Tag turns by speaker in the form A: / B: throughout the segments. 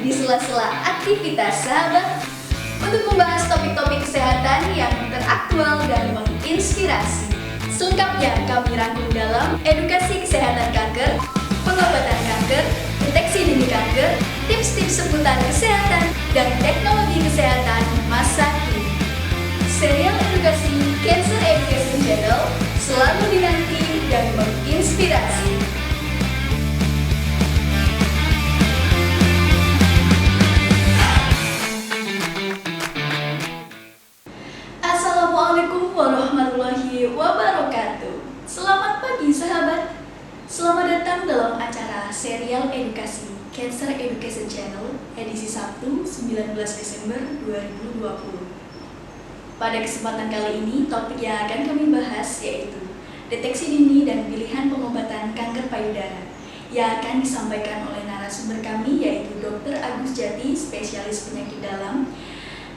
A: di sela-sela aktivitas sahabat untuk membahas topik-topik kesehatan yang teraktual dan menginspirasi. Selengkapnya kami rangkum dalam edukasi kesehatan kanker, pengobatan kanker, deteksi dini kanker, tips-tips seputar kesehatan, dan teknologi kesehatan masa kini. Serial edukasi Cancer Education Channel selalu dinanti dan menginspirasi. Assalamualaikum warahmatullahi wabarakatuh. Selamat pagi sahabat. Selamat datang dalam acara serial edukasi Cancer Education Channel edisi Sabtu 19 Desember 2020. Pada kesempatan kali ini, topik yang akan kami bahas yaitu deteksi dini dan pilihan pengobatan kanker payudara yang akan disampaikan oleh narasumber kami yaitu Dr. Agus Jati, spesialis penyakit dalam,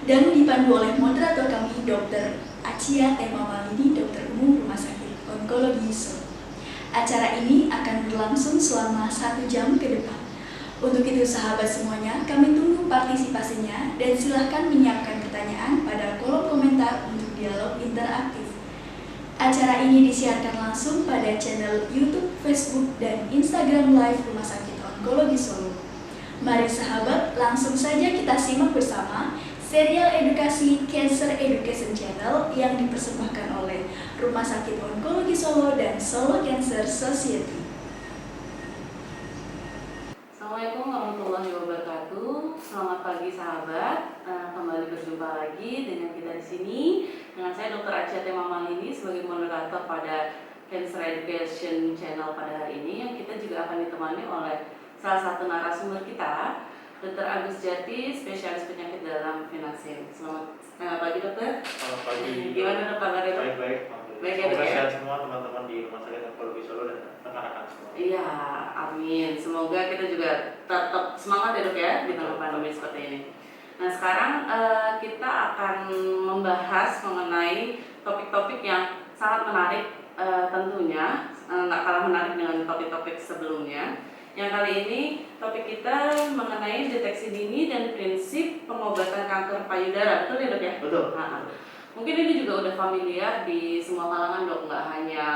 A: dan dipandu oleh moderator kami Dr. Achia Temamalini, dokter umum Rumah Sakit Onkologi Solo. Acara ini akan berlangsung selama 1 jam ke depan. Untuk itu sahabat semuanya, kami tunggu partisipasinya dan silahkan menyiapkan pertanyaan pada kolom komentar untuk dialog interaktif. Acara ini disiarkan langsung pada channel YouTube, Facebook, dan Instagram Live Rumah Sakit Onkologi Solo. Mari sahabat, langsung saja kita simak bersama serial edukasi Cancer Education Channel yang dipersembahkan oleh Rumah Sakit Onkologi Solo dan Solo Cancer Society.
B: Assalamualaikum warahmatullahi wabarakatuh. Selamat pagi sahabat. Kembali berjumpa lagi dengan kita di sini dengan saya Dr. Achia Temamalini sebagai moderator pada Cancer Education Channel pada hari ini, yang kita juga akan ditemani oleh salah satu narasumber kita, Dr. Agus Jati, spesialis penyakit dalam Vinasir. Selamat pagi dokter.
C: Selamat pagi.
B: Gimana dok kabarnya dok?
C: Baik.
B: Baik ya dok
C: Semoga
B: ya.
C: sehat semua teman-teman di Rumah Sakit Onkologi Solo dan rekan-rekan semua.
B: Iya, amin. Semoga kita juga tetap semangat ya dok ya di tengah pandemi seperti ini. Nah sekarang kita akan membahas mengenai topik-topik yang sangat menarik tentunya, nggak kalah menarik dengan topik-topik sebelumnya. Yang kali ini topik kita mengenai deteksi dini dan prinsip pengobatan kanker payudara, betul ya dok ya?
C: Betul.
B: Nah, mungkin ini juga udah familiar di semua kalangan dok, nggak hanya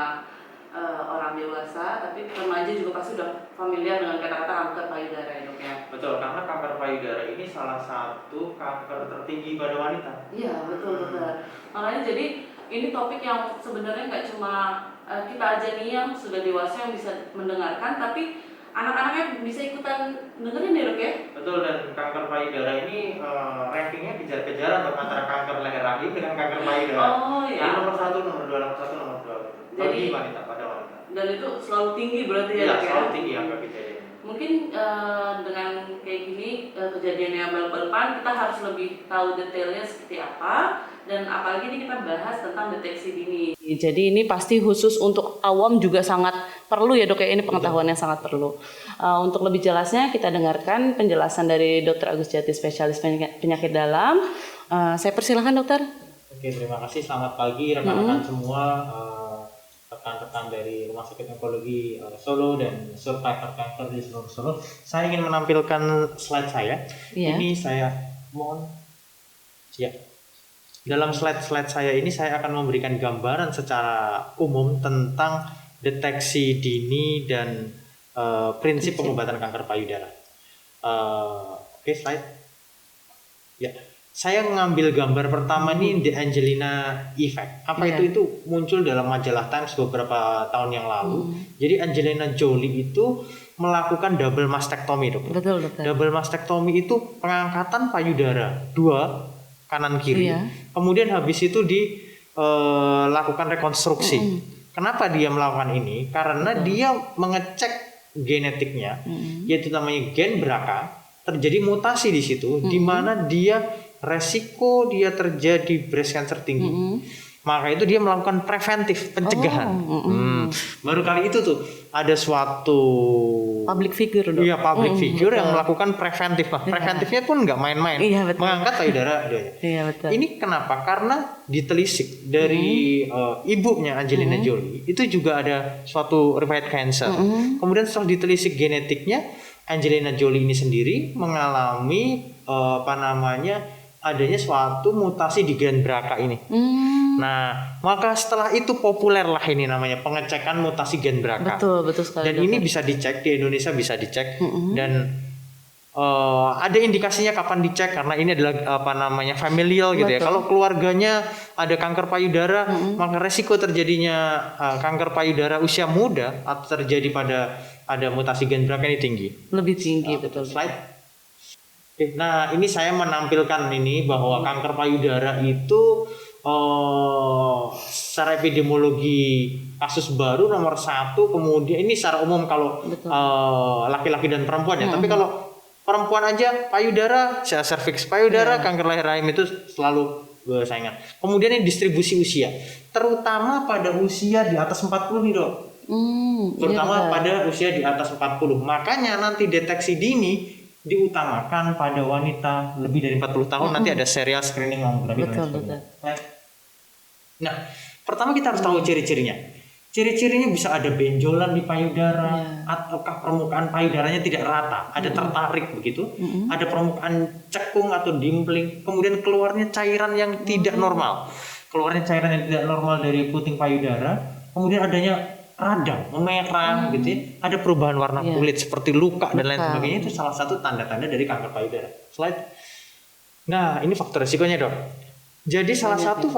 B: orang dewasa, tapi remaja juga pasti udah familiar dengan kata-kata kanker payudara ya dok ya?
C: Betul, karena kanker payudara ini salah satu kanker tertinggi pada wanita.
B: Iya betul dokter. Makanya jadi ini topik yang sebenarnya nggak cuma kita aja nih yang sudah dewasa yang bisa mendengarkan, tapi anak-anaknya bisa ikutan dengerin ya dok ya?
C: Betul, dan kanker payudara ini rankingnya kejar-kejaran antara kanker leher rahim dengan kanker payudara.
B: Oh
C: Jadi
B: ya.
C: nomor 1, nomor 2, nomor 1, nomor 2. Bagi
B: Jadi-
C: wanita, pada wanita.
B: Dan itu selalu tinggi berarti ya
C: Iya,
B: dok ya?
C: selalu tinggi angka kejadian.
B: Mungkin dengan kayak gini kejadian yang bal-balapan kita harus lebih tahu detailnya seperti apa, dan apalagi ini kita bahas tentang deteksi dini. Jadi ini pasti khusus untuk awam juga sangat perlu ya dok ya, ini pengetahuan yang sangat perlu. Untuk lebih jelasnya kita dengarkan penjelasan dari Dr. Agus Jati, spesialis penyakit dalam. Saya persilahkan dokter.
C: Oke, terima kasih. Selamat pagi rekan-rekan semua, rekan-rekan dari Rumah Sakit Onkologi Solo dan survivor kanker di seluruh Solo. Saya ingin menampilkan slide saya.
B: Iya.
C: Ini saya mohon. Ya. Dalam slide saya ini saya akan memberikan gambaran secara umum tentang deteksi dini dan prinsip pengobatan kanker payudara. Oke, slide. Ya. Saya mengambil gambar pertama ini The Angelina Effect. Apa
B: Iya.
C: itu muncul dalam majalah Times beberapa tahun yang lalu. Jadi Angelina Jolie itu melakukan double mastectomy, dok.
B: Betul dokter.
C: Double mastectomy itu pengangkatan payudara 2 kanan kiri.
B: Iya.
C: Kemudian habis itu dilakukan rekonstruksi. Kenapa dia melakukan ini? Karena dia mengecek genetiknya, yaitu namanya gen BRCA. Terjadi mutasi di situ, di mana resiko dia terjadi breast cancer tinggi. Maka itu dia melakukan preventif, pencegahan. Baru kali itu tuh ada suatu
B: Public figure dok.
C: Iya, public figure
B: betul.
C: yang melakukan preventif. Nah, preventifnya pun nggak main-main.
B: Iya, betul.
C: Mengangkat payudara duanya.
B: Iya betul.
C: Ini kenapa? Karena ditelisik dari ibunya Angelina Jolie itu juga ada suatu riwayat cancer. Kemudian setelah ditelisik genetiknya, Angelina Jolie ini sendiri mengalami adanya suatu mutasi di gen BRCA ini. Nah, maka setelah itu populer lah ini namanya pengecekan mutasi gen BRCA.
B: Betul sekali.
C: Dan ini bisa dicek di Indonesia, bisa dicek dan ada indikasinya kapan dicek karena ini adalah familial gitu ya. Kalau keluarganya ada kanker payudara, maka resiko terjadinya kanker payudara usia muda atau terjadi pada ada mutasi gen BRCA ini tinggi.
B: Lebih tinggi, betul.
C: Slide. Oke, nah ini saya menampilkan ini bahwa kanker payudara itu secara epidemiologi kasus baru nomor 1, kemudian ini secara umum kalau laki-laki dan perempuan ya. Tapi kalau perempuan aja payudara, serviks payudara, kanker leher rahim itu selalu bersaingan. Kemudian ini distribusi usia, terutama pada usia di atas 40 nih dok. Terutama pada usia di atas 40. Makanya nanti deteksi dini diutamakan pada wanita lebih dari 40 tahun. Nanti ada serial screening mammografi.
B: Betul.
C: Nah, pertama kita harus tahu ciri-cirinya. Ciri-cirinya bisa ada benjolan di payudara, ataukah permukaan payudaranya tidak rata, ada tertarik begitu, ada permukaan cekung atau dimpling, kemudian keluarnya cairan yang tidak normal, dari puting payudara, kemudian adanya radang, memerah gitu ya, ada perubahan warna kulit seperti luka dan lain sebagainya, itu salah satu tanda-tanda dari kanker payudara. Slide. Nah, ini faktor risikonya dok. Jadi salah satu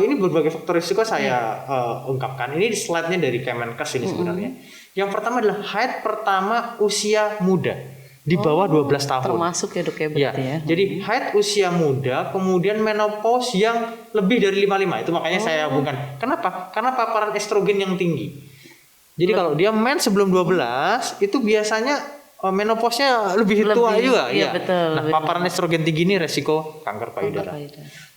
C: ini berbagai faktor risiko saya ungkapkan. Ini slide-nya dari Kemenkes ini sebenarnya. Yang pertama adalah haid pertama usia muda di bawah 12 tahun.
B: Termasuk ya dok ya berarti ya.
C: Jadi haid usia muda, kemudian menopause yang lebih dari 55. Itu makanya saya hubungkan. Kenapa? Karena paparan estrogen yang tinggi. Jadi kalau dia mens sebelum 12 itu biasanya menopause-nya lebih tua juga.
B: Iya, betul.
C: Nah, paparan estrogen tinggi ini resiko kanker payudara.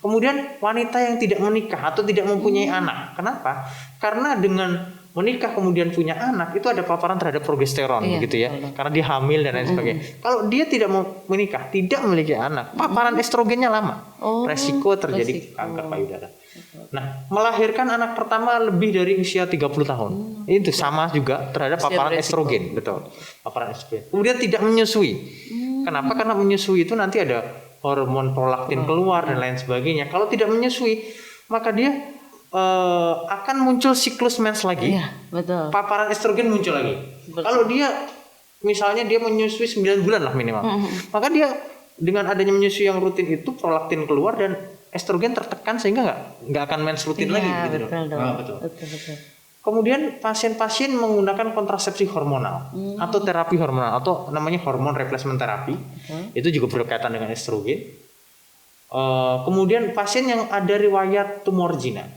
C: Kemudian wanita yang tidak menikah atau tidak mempunyai anak. Kenapa? Karena dengan menikah kemudian punya anak itu ada paparan terhadap progesteron gitu ya. Karena dia hamil dan lain sebagainya. Kalau dia tidak mau menikah, tidak memiliki anak, paparan estrogennya lama. Resiko terjadi kanker payudara. Nah, melahirkan anak pertama lebih dari usia 30 tahun. Itu sama juga terhadap paparan estrogen, betul. Paparan estrogen. Kemudian tidak menyusui. Kenapa? Karena menyusui itu nanti ada hormon prolaktin keluar dan lain sebagainya. Kalau tidak menyusui, maka dia akan muncul siklus mens lagi.
B: Iya, betul.
C: Paparan estrogen muncul lagi. Kalau dia misalnya dia menyusui 9 bulan lah minimal. Maka dia dengan adanya menyusui yang rutin itu prolaktin keluar dan estrogen tertekan sehingga nggak akan mens rutin lagi gitu. Betul. Kemudian pasien-pasien menggunakan kontrasepsi hormonal atau terapi hormonal atau namanya hormon replacement terapi. Itu juga berkaitan dengan estrogen. Kemudian pasien yang ada riwayat tumor zina.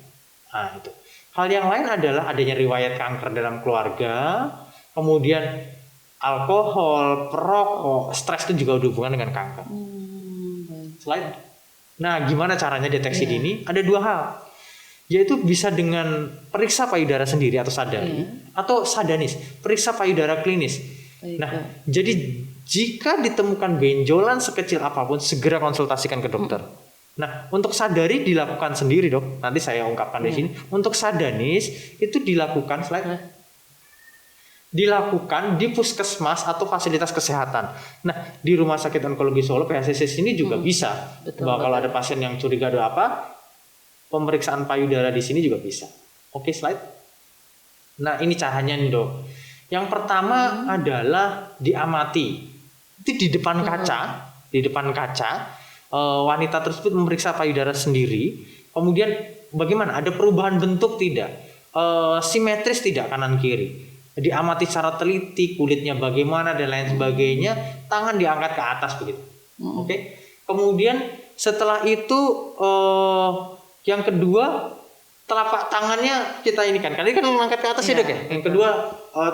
C: Nah, itu. Hal yang lain adalah adanya riwayat kanker dalam keluarga, kemudian alkohol, perokok, stres itu juga ada hubungan dengan kanker. Slide. Nah, gimana caranya deteksi dini? Ada 2 hal. Yaitu bisa dengan periksa payudara sendiri atau sadari atau sadanis, periksa payudara klinis. Nah, jadi jika ditemukan benjolan sekecil apapun segera konsultasikan ke dokter. Nah, untuk sadari dilakukan sendiri, dok. Nanti saya ungkapkan di sini. Untuk sadanis itu dilakukan di puskesmas atau fasilitas kesehatan. Nah, di Rumah Sakit Onkologi Solo PHCC sini juga bisa. Bahwa kalau ada pasien yang curiga ada apa, pemeriksaan payudara di sini juga bisa. Oke, slide. Nah, ini caranya nih, dok. Yang pertama adalah diamati. Itu di depan kaca, wanita tersebut memeriksa payudara sendiri. Kemudian bagaimana? Ada perubahan bentuk tidak? Simetris tidak kanan kiri? Diamati secara teliti, kulitnya bagaimana dan lain sebagainya, tangan diangkat ke atas begitu. Oke. Kemudian setelah itu yang kedua telapak tangannya kita ini kan mengangkat ke atas ya dok ya. Yang kedua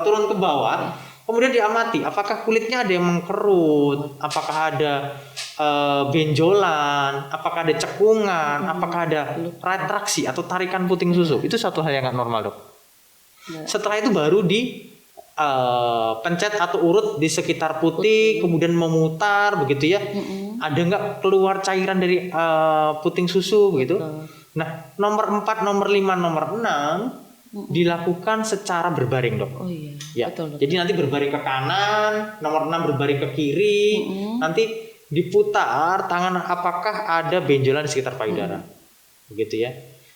C: turun ke bawah. Kemudian diamati apakah kulitnya ada yang mengkerut, apakah ada benjolan, apakah ada cekungan, apakah ada retraksi atau tarikan puting susu. Itu satu hal yang nggak normal dok. Setelah itu baru di pencet atau urut di sekitar putih, kemudian memutar begitu ya. Ada nggak keluar cairan dari puting susu begitu. Nah, nomor 4, nomor 5, nomor 6 dilakukan secara berbaring, Dok.
D: Oh iya.
C: Ya.
D: Betul.
C: Jadi nanti berbaring ke kanan, nomor 6 berbaring ke kiri, nanti diputar tangan apakah ada benjolan di sekitar payudara. Begitu ya.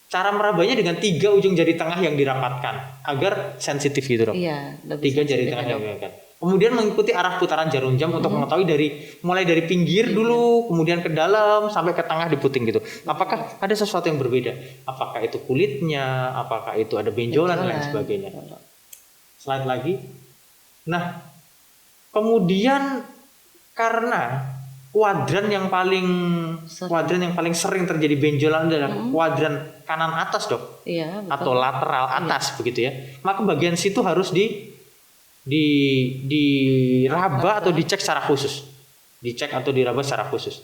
C: Cara merabanya dengan 3 ujung jari tengah yang dirapatkan agar sensitif gitu, Dok.
D: Iya,
C: 3 jari tengah yang dirapatkan. Kemudian mengikuti arah putaran jarum jam untuk mengetahui mulai dari pinggir dulu, kemudian ke dalam sampai ke tengah diputing gitu. Apakah ada sesuatu yang berbeda? Apakah itu kulitnya? Apakah itu ada benjolan dan lain sebagainya? Slide lagi. Nah, kemudian karena kuadran yang paling sering terjadi benjolan adalah kuadran kanan atas, Dok.
D: Iya, betul.
C: Atau lateral atas begitu ya. Maka bagian situ harus diraba atau dicek secara khusus. Dicek atau diraba secara khusus.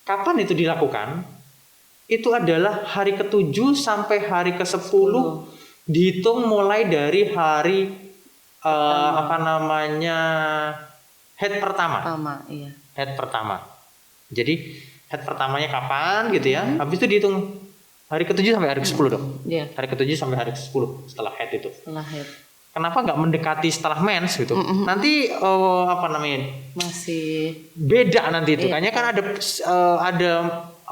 C: Kapan itu dilakukan? Itu adalah hari ke-7 sampai hari ke-10 dihitung mulai dari hari head pertama.
D: Iya.
C: Head pertama. Jadi head pertamanya kapan gitu ya. Habis itu dihitung hari ke-7 sampai hari ke-10, Dok.
D: Iya.
C: Hari ke-7 sampai hari ke-10 setelah head itu.
D: Setelah head.
C: Kenapa nggak mendekati setelah mens gitu? Nanti
D: masih
C: beda nanti itu. Kayaknya kan ada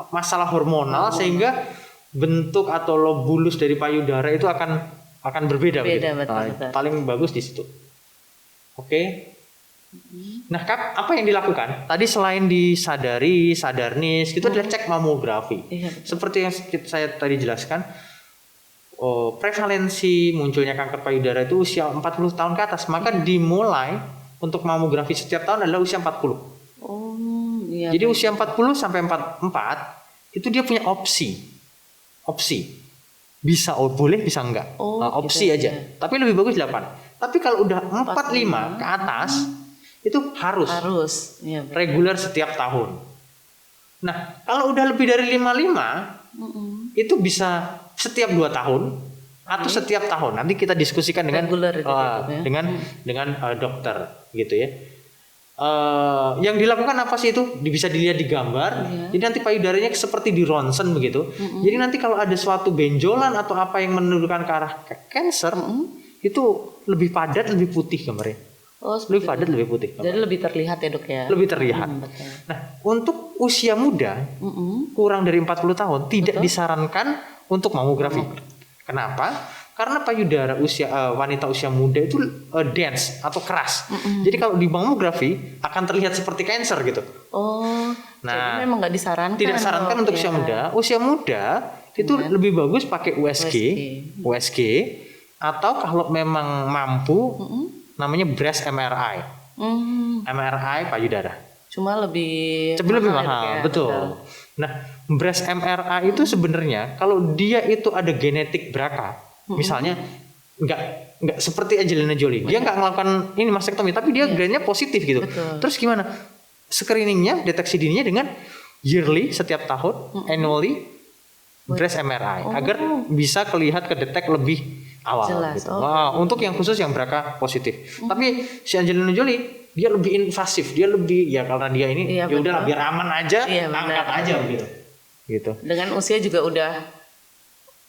C: masalah hormonal sehingga bentuk atau lobulus dari payudara itu akan berbeda.
D: Beda,
C: gitu.
D: betul.
C: Paling bagus di situ. Oke. Nah, apa yang dilakukan? Tadi selain disadari, sadarnis, itu adalah cek mamografi.
D: Iya,
C: seperti yang saya tadi jelaskan. Prevalensi munculnya kanker payudara itu usia 40 tahun ke atas, maka dimulai untuk mamografi setiap tahun adalah usia 40.
D: Iya.
C: Jadi usia 40 sampai 44 itu dia punya opsi. Bisa boleh, bisa enggak. Opsi
D: gitu,
C: aja.
D: iya.
C: Tapi lebih bagus 8. Tapi kalau udah 45 ke atas itu harus
D: Iya,
C: reguler setiap tahun. Nah, kalau udah lebih dari 55 itu bisa setiap 2 tahun atau setiap tahun. Nanti kita diskusikan dengan dokter gitu ya. Yang dilakukan apa sih itu? Bisa dilihat di gambar. Jadi nanti payudaranya seperti di ronsen begitu. Jadi nanti kalau ada suatu benjolan atau apa yang menunjukkan ke arah cancer, itu lebih padat, lebih putih gambarnya. Lebih padat, lebih putih.
D: Jadi lebih terlihat ya, Dok ya.
C: Lebih terlihat.
D: Betul.
C: Nah, untuk usia muda kurang dari 40 tahun tidak disarankan untuk mamografi. Kenapa? Karena payudara wanita usia muda itu dense atau keras. Jadi kalau di mamografi akan terlihat seperti kanker gitu.
D: Jadi memang nggak disarankan.
C: Tidak disarankan untuk usia muda. Usia muda itu lebih bagus pakai USG atau kalau memang mampu namanya breast MRI. MRI payudara.
D: Cuma lebih
C: mahal, betul. Nah, breast MRI itu sebenarnya kalau dia itu ada genetik BRCA, misalnya nggak seperti Angelina Jolie, dia nggak melakukan ini mastektomi, tapi dia gennya positif gitu.
D: Betul.
C: Terus gimana? Screeningnya, deteksi dininya dengan yearly setiap tahun, annually breast MRI agar bisa kedetek lebih awal.
D: Jelas.
C: Gitu. Untuk yang khusus yang BRCA positif. Tapi si Angelina Jolie dia lebih invasif, dia lebih karena dia ini ya udah biar aman aja, angkat aja gitu.
D: Dengan usia juga udah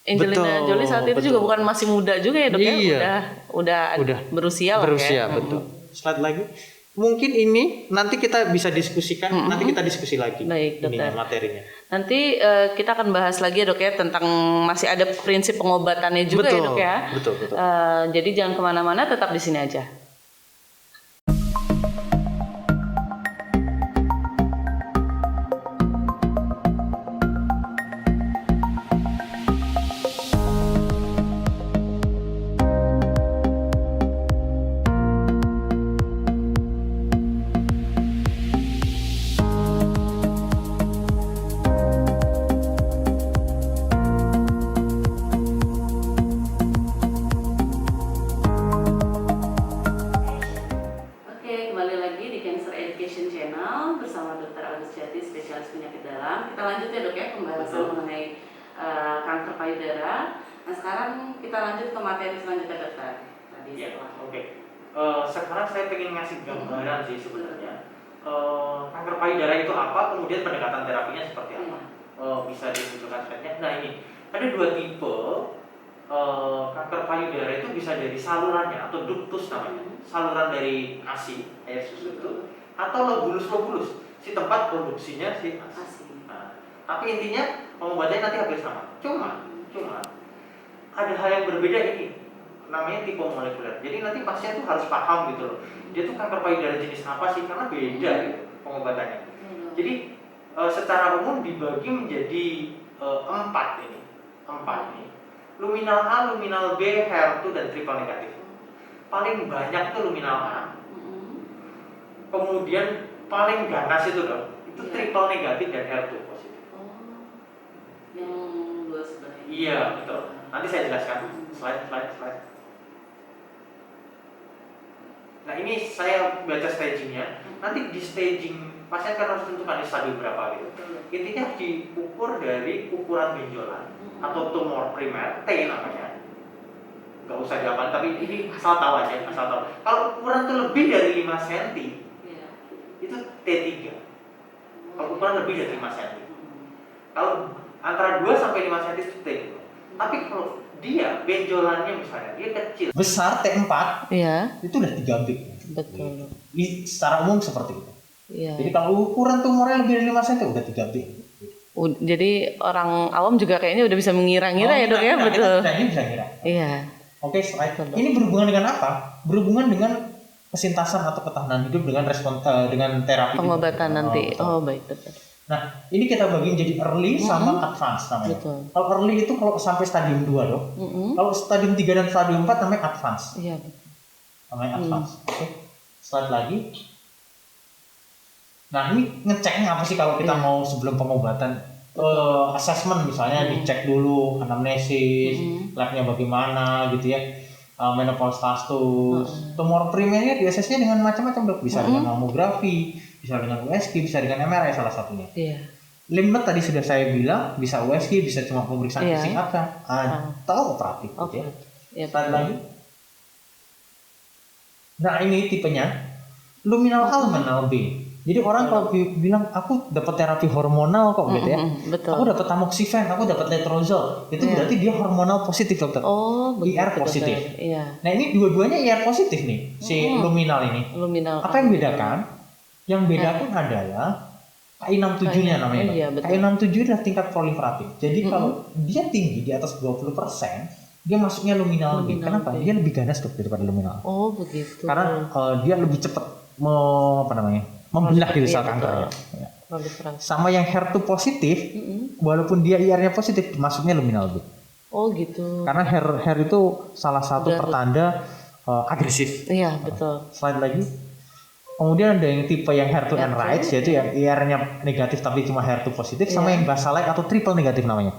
D: Angelina Jolie saat itu juga bukan masih muda juga ya, Dok ya. Udah berusia lah ya.
C: Betul. Slide lagi. Mungkin ini nanti kita bisa diskusikan, nanti kita diskusi lagi.
D: Baik, Dokter.
C: Materinya.
D: Nanti kita akan bahas lagi ya, Dok ya, tentang masih ada prinsip pengobatannya juga ya, Dok ya.
C: Betul.
D: Jadi jangan kemana-mana, tetap di sini aja.
B: Kita lanjut ya, Dok ya, pembahasan mengenai kanker payudara. Nah, sekarang kita lanjut ke materi selanjutnya, Dokter.
C: Sekarang saya ingin ngasih gambaran sih sebenarnya. Kanker payudara itu apa, kemudian pendekatan terapinya seperti apa. Bisa dimunculkan slide-nya. Nah, ini ada 2 tipe kanker payudara itu bisa dari salurannya atau ductus namanya, saluran dari ASI air susu itu, atau lobulus si tempat produksinya si ASI. Nah, tapi intinya pengobatannya nanti hampir sama. Cuma ada hal yang berbeda ini, namanya tipe molekuler. Jadi nanti pasien tuh harus paham gitu loh, dia tuh kanker payudara jenis apa sih, karena beda gitu pengobatannya. Jadi secara umum dibagi menjadi 4 ini. Luminal A, luminal B, HER2 dan triple negatif. Paling banyak tuh luminal A. Kemudian paling ganas itu dong, itu triple negatif dan HER2 positif.
B: Yang dua sebenarnya.
C: Iya, betul. Nanti saya jelaskan. Slide. Nah, ini saya baca stagingnya. Nanti di staging pasien kan harus tentukan di stadium berapa gitu. Intinya diukur dari ukuran benjolan atau tumor primer, T namanya. Gak usah dihafal, tapi ini asal tahu aja, asal tahu. Kalau ukuran itu lebih dari 5 cm, itu T3. Kalau ukuran lebih dari 5 cm. Kalau antara 2 sampai 5 cm itu T. Tapi kalau dia benjolannya misalnya dia kecil, besar T4, itu udah 3 big.
D: Betul.
C: Ini secara umum seperti itu.
D: Iya.
C: Jadi kalau ukuran tumornya lebih dari 5 cm udah 3 big.
D: Jadi orang awam juga kayaknya udah bisa mengira-ngira ya dok ya, betul.
C: Ini bisa ngira.
D: Iya.
C: Oke, slide. Ini berhubungan dengan apa? Berhubungan dengan kesintasan atau ketahanan hidup dengan dengan terapi
D: pengobatan nanti. Oh baik, betul.
C: Nah, ini kita bagi jadi early sama advance namanya.
D: Betul.
C: Kalau early itu kalau sampai stadium 2 dok. Kalau stadium 3 dan stadium 4 namanya advance.
D: Iya, betul.
C: Namanya advance. Oke. Slide lagi. Nah, ini ngeceknya apa sih kalau kita mau sebelum pengobatan? Assessment misalnya dicek dulu anamnesis, labnya bagaimana gitu ya. Menopause status, tumor primernya di assessnya dengan macam-macam dok, bisa dengan mamografi, bisa dengan USG, bisa dengan MRI salah satunya.
D: Iya.
C: Lymph node tadi sudah saya bilang bisa USG, bisa cuma pemeriksaan fisik atau operatif. Gitu ya.
D: Iya.
C: Slide lagi. Nah ini tipenya luminal A, luminal B. Jadi orang kalau bilang aku dapat terapi hormonal kok gitu ya, aku dapat tamoxifen, aku dapat letrozole, itu berarti dia hormonal positif dokter.
D: Oh, betul,
C: IR positif.
D: Iya.
C: Nah ini dua-duanya IR positif nih, si luminal ini.
D: Luminal.
C: Apa yang bedakan? Yang bedakan adalah KI67-nya namanya.
D: Iya,
C: KI67 adalah tingkat proliferatif. Jadi kalau dia tinggi di atas 20%, dia masuknya luminal B. Kenapa? Dia lebih ganas daripada luminal.
D: Oh begitu.
C: Karena dia lebih cepat membelah di sel kankernya. Ya. Sama yang HER2 positif, walaupun dia IR-nya positif, masuknya luminal B.
D: Oh gitu.
C: Karena HER itu salah satu pertanda agresif.
D: Iya betul.
C: Slide lagi. Kemudian ada yang tipe yang HER2 enriched, yaitu yang IR-nya negatif tapi cuma HER2 positif, sama yang basalike atau triple negatif namanya.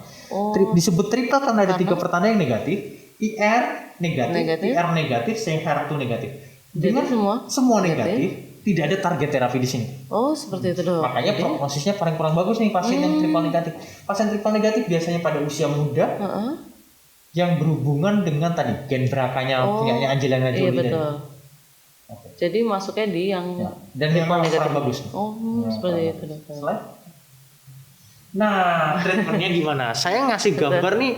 C: Disebut triple karena ada 3 pertanda yang negatif, IR negatif, IR negatif, HER2 negatif. Dengan semua negatif, tidak ada target terapi di sini.
D: Oh, seperti itu dong.
C: Makanya prognosisnya paling kurang bagus nih pasien yang triple negatif. Pasien triple negatif biasanya pada usia muda, yang berhubungan dengan tadi gen BRCA-nya punyanya Angelina Jolie.
D: Iya betul. Jadi masuknya di yang
C: dan yang paling bagus.
D: Seperti itu dokter.
C: Nah, treatmentnya gimana? Saya ngasih gambar nih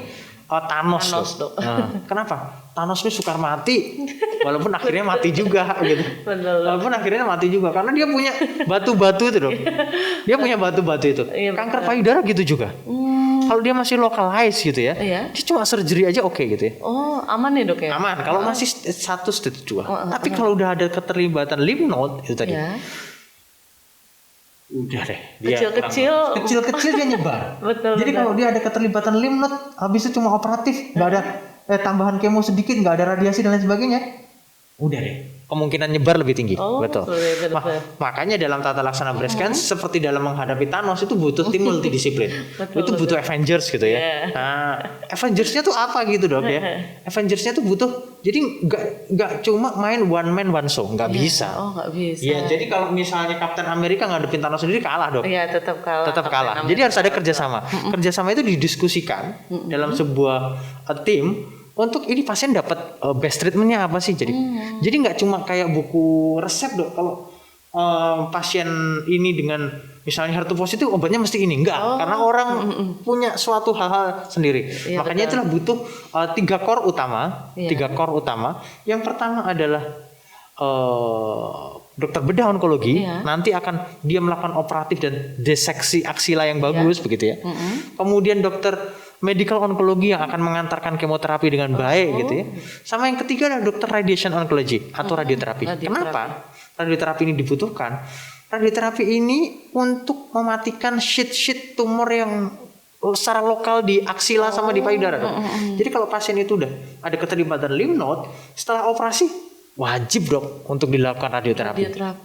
C: Thanos dok. Nah, kenapa? Thanos ini sukar mati, walaupun akhirnya mati juga gitu. Walaupun akhirnya mati juga karena dia punya batu-batu itu dok. Dia punya batu-batu itu. Kanker payudara gitu juga. Kalau dia masih localized gitu ya, dia cuma surgery aja oke gitu ya.
D: Oh aman ya dok ya?
C: Aman. Kalau masih satu stage 2. Tapi kalau udah ada keterlibatan lymph node itu tadi. Udah deh. Kecil-kecil dia nyebar. Jadi kalau dia ada keterlibatan lymph node, habis itu cuma operatif, nggak ada tambahan kemo sedikit, nggak ada radiasi dan lain sebagainya, udah deh. Kemungkinan nyebar lebih tinggi. Betul. Makanya dalam tata laksana breast cancer seperti dalam menghadapi Thanos itu butuh tim multidisiplin. Itu butuh Avengers gitu ya. Nah, Avengers-nya tuh apa gitu dok ya? Avengers-nya tuh butuh. Jadi nggak cuma main one man one show, nggak bisa.
D: Oh nggak bisa.
C: Iya, jadi kalau misalnya Captain America ngadepin Thanos sendiri kalah dok.
D: Iya tetap kalah.
C: Jadi harus ada kerjasama. Kerjasama itu didiskusikan dalam sebuah tim. Untuk ini pasien dapat best treatmentnya apa sih? Jadi nggak cuma kayak buku resep dok. Kalau pasien ini dengan misalnya HER2 positif obatnya mesti ini, enggak, karena orang punya suatu hal-hal sendiri.
D: Iya,
C: Makanya itulah butuh 3 core utama.
D: Iya.
C: 3 core utama. Yang pertama adalah dokter bedah onkologi.
D: Iya.
C: Nanti akan dia melakukan operatif dan diseksi aksila yang bagus begitu ya. Kemudian dokter medical onkologi yang akan mengantarkan kemoterapi dengan baik gitu ya. Sama yang ketiga adalah dokter radiation oncology atau radioterapi. Kenapa radioterapi ini dibutuhkan? Radioterapi ini untuk mematikan sheet tumor yang secara lokal di aksila sama di payudara. Jadi kalau pasien itu udah ada keterlibatan lymph node, setelah operasi wajib dok untuk dilakukan radioterapi.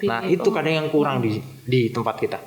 C: Nah itu kadang yang kurang di tempat kita.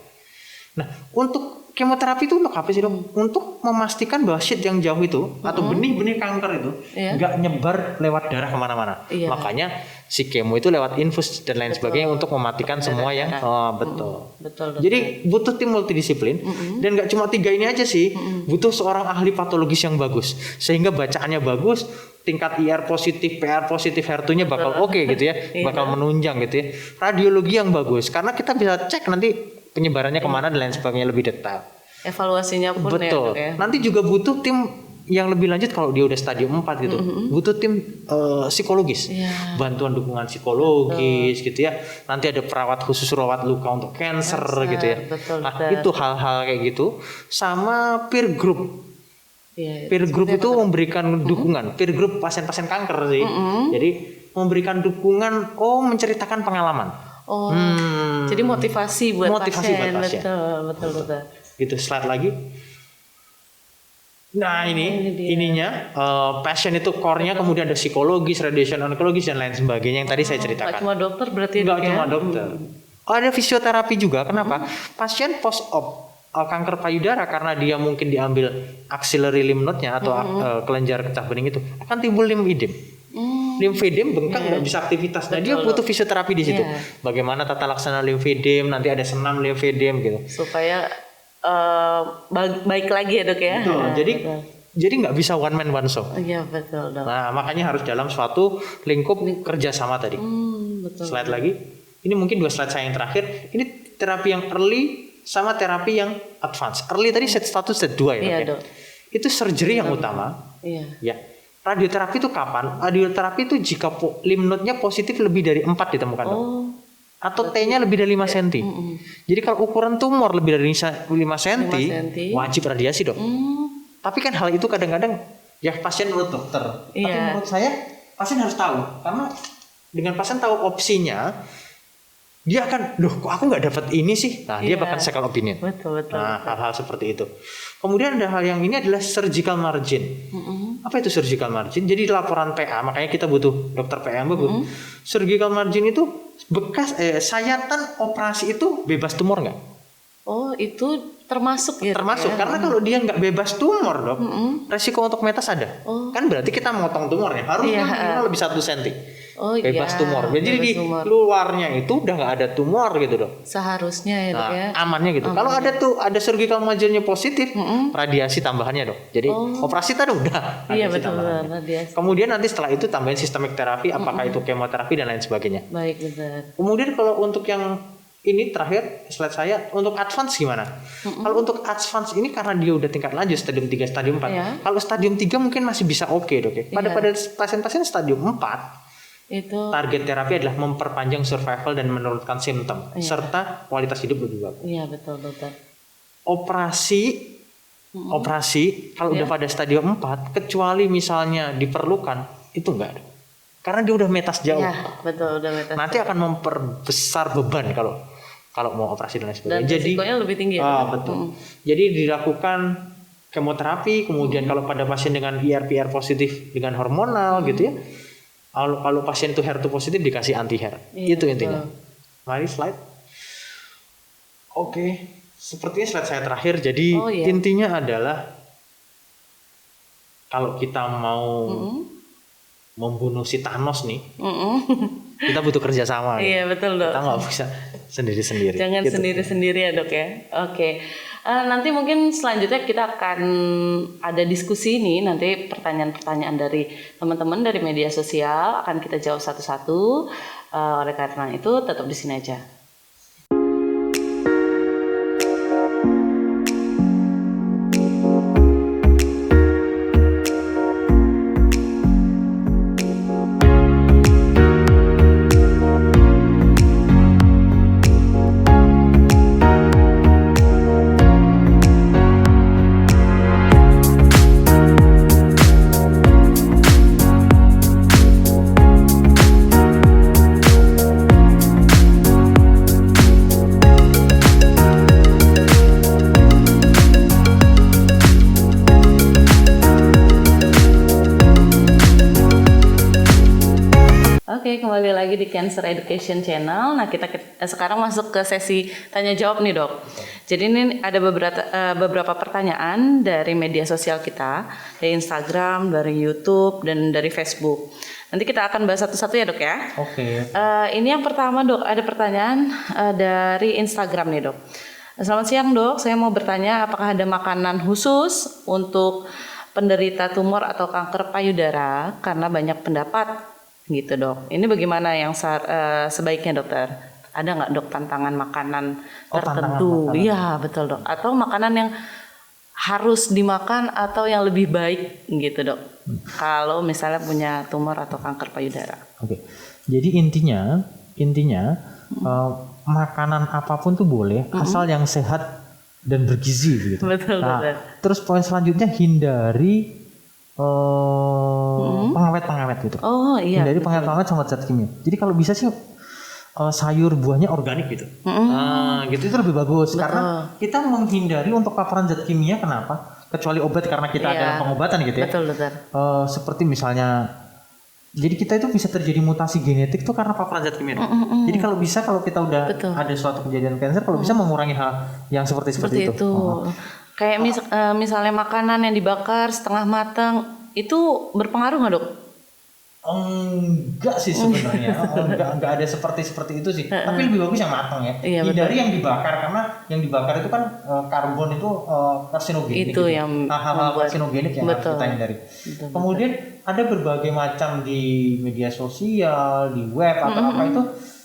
C: Nah untuk kemoterapi itu untuk apa sih dok? Untuk memastikan bahwa sheet yang jauh itu atau benih-benih kanker itu nggak nyebar lewat darah kemana-mana. Makanya si kemo itu lewat infus dan lain sebagainya untuk mematikan semua yang betul. Jadi butuh tim multidisiplin dan nggak cuma 3 ini aja sih. Butuh seorang ahli patologis yang bagus sehingga bacaannya bagus, tingkat IR positif, PR positif, HER2-nya bakal oke gitu ya, bakal menunjang gitu ya. Radiologi yang bagus karena kita bisa cek nanti penyebarannya kemana dan lain sebagainya lebih detail.
D: Evaluasinya pun
C: betul.
D: Ya.
C: Nanti juga butuh tim yang lebih lanjut kalau dia udah stadium 4 gitu. Butuh tim psikologis. Bantuan dukungan psikologis gitu ya. Nanti ada perawat khusus rawat luka untuk cancer gitu ya. Nah, itu hal-hal kayak gitu sama peer group. Peer group itu memberikan dukungan. Peer group pasien-pasien kanker sih. Jadi memberikan dukungan, menceritakan pengalaman.
D: Jadi motivasi buat pasien. Betul.
C: Gitu, slide lagi. Nah ininya passion itu core-nya, kemudian ada psikologis, radiation onkologis dan lain sebagainya yang tadi saya ceritakan.
D: Nggak cuma dokter berarti.
C: Nggak cuma dokter. Ada fisioterapi juga. Kenapa? Pasien post op kanker payudara karena dia mungkin diambil axillary lymph node-nya atau kelenjar getah bening itu akan timbul lymphedem. Lymphedem bengkak nggak bisa aktivitas. Nah dia butuh fisioterapi di situ. Bagaimana tata laksana lymphedem, nanti ada senam lymphedem gitu.
D: Supaya baik lagi ya dok ya.
C: Betul. Jadi nggak bisa one man one show.
D: Iya betul dok.
C: Nah makanya harus dalam suatu lingkup kerjasama tadi.
D: Betul.
C: Slide lagi. Ini mungkin 2 slide saya yang terakhir. Ini terapi yang early sama terapi yang advance. Early tadi set 1, set 2 ya dok.
D: Iya,
C: Dok. Itu surgery yang utama.
D: Iya.
C: Ya. Radioterapi itu kapan? Radioterapi itu jika lymph node-nya positif lebih dari 4 ditemukan dok. Atau T-nya lebih dari 5 cm. Jadi kalau ukuran tumor lebih dari 5 cm, wajib radiasi dok. Tapi kan hal itu kadang-kadang ya pasien menurut dokter. Tapi menurut saya pasien harus tahu. Karena dengan pasien tahu opsinya, dia akan, kok aku nggak dapat ini sih? Nah dia bahkan second opinion.
D: Betul.
C: Nah hal-hal seperti itu. Kemudian ada hal yang ini adalah surgical margin. Apa itu surgical margin? Jadi laporan PA, makanya kita butuh dokter PA yang bagus. Surgical margin itu bekas sayatan operasi itu bebas tumor nggak?
D: Itu termasuk ya?
C: Termasuk, karena kalau dia nggak bebas tumor dok, resiko untuk metas ada. Kan berarti kita motong tumornya, harusnya minimal lebih 1 cm. Bebas tumor. Jadi di luarnya itu udah nggak ada tumor gitu dok.
D: Seharusnya ya dok ya.
C: Amannya gitu. Kalau ada surgical marginnya positif, radiasi tambahannya dok. Jadi operasi tadi udah.
D: Iya betul. Radiasi.
C: Kemudian nanti setelah itu tambahin sistemik terapi, apakah itu kemoterapi dan lain sebagainya.
D: Baik benar.
C: Kemudian kalau untuk yang ini terakhir slide saya, untuk advance gimana? Kalau untuk advance ini karena dia udah tingkat lanjut stadium 3, stadium 4. Kalau stadium 3 mungkin masih bisa oke dok ya. Pada pasien-pasien stadium 4 itu target terapi adalah memperpanjang survival dan menurunkan simptom serta kualitas hidup lebih bagus.
D: Iya betul dokter.
C: Operasi kalau udah pada stadium 4 kecuali misalnya diperlukan itu enggak ada. Karena dia udah metas jauh.
D: Iya, betul udah metas.
C: Nanti akan memperbesar beban kalau mau operasi dan lain sebagainya.
D: Dan risikonya lebih tinggi.
C: Betul. Jadi dilakukan kemoterapi, kemudian kalau pada pasien dengan IR/PR positif dengan hormonal gitu ya. Kalau pasien itu HER2 positif dikasih anti HER. Itu intinya. Mari slide. Oke, sepertinya slide saya terakhir. Jadi intinya adalah kalau kita mau membunuh si Thanos nih, kita butuh kerjasama.
D: Iya betul dok.
C: Kita nggak bisa sendiri-sendiri.
D: Jangan gitu. Sendiri-sendiri ya dok ya. Oke. Nanti mungkin selanjutnya kita akan ada diskusi ini, nanti pertanyaan-pertanyaan dari teman-teman dari media sosial akan kita jawab satu-satu. Oleh karena itu tetap di sini aja. Oke, kembali lagi di Cancer Education Channel. Nah, kita sekarang masuk ke sesi tanya jawab nih, Dok. Jadi ini ada beberapa pertanyaan dari media sosial kita, dari Instagram, dari YouTube, dan dari Facebook. Nanti kita akan bahas satu-satu ya, Dok ya.
C: Oke.
D: Ini yang pertama, Dok, ada pertanyaan dari Instagram nih, Dok. Selamat siang, Dok. Saya mau bertanya apakah ada makanan khusus untuk penderita tumor atau kanker payudara karena banyak pendapat gitu, Dok. Ini bagaimana yang sebaiknya, Dokter? Ada nggak, Dok, tantangan makanan tertentu? Iya, betul, Dok. Atau makanan yang harus dimakan atau yang lebih baik gitu, Dok. Kalau misalnya punya tumor atau kanker payudara.
C: Oke. Jadi intinya makanan apapun tuh boleh asal yang sehat dan bergizi gitu.
D: Betul,
C: Nah,
D: betul.
C: terus poin selanjutnya hindari pengawet-pengawet gitu.
D: Oh iya.
C: Hindari pengawet-pengawet sama zat kimia. Jadi kalau bisa sih sayur buahnya organik gitu. Nah, gitu itu lebih bagus karena kita menghindari untuk paparan zat kimia. Kenapa? Kecuali obat karena kita
D: Iya.
C: dalam pengobatan gitu ya.
D: Betul, Dokter.
C: Seperti misalnya, jadi kita itu bisa terjadi mutasi genetik tuh karena paparan zat kimia. Jadi kalau kita udah ada suatu kejadian kanker, kalau bisa mengurangi hal yang seperti itu.
D: Kayak misalnya makanan yang dibakar setengah matang itu berpengaruh nggak, Dok?
C: Enggak sih sebenarnya. enggak ada seperti itu sih. Tapi lebih bagus yang matang ya.
D: Iya,
C: Hindari yang dibakar karena yang dibakar itu kan karbon itu karsinogenik.
D: Itu
C: gitu.
D: yang
C: hal-hal karsinogenik yang harus kita hindari.
D: Betul.
C: Kemudian ada berbagai macam di media sosial, di web atau apa itu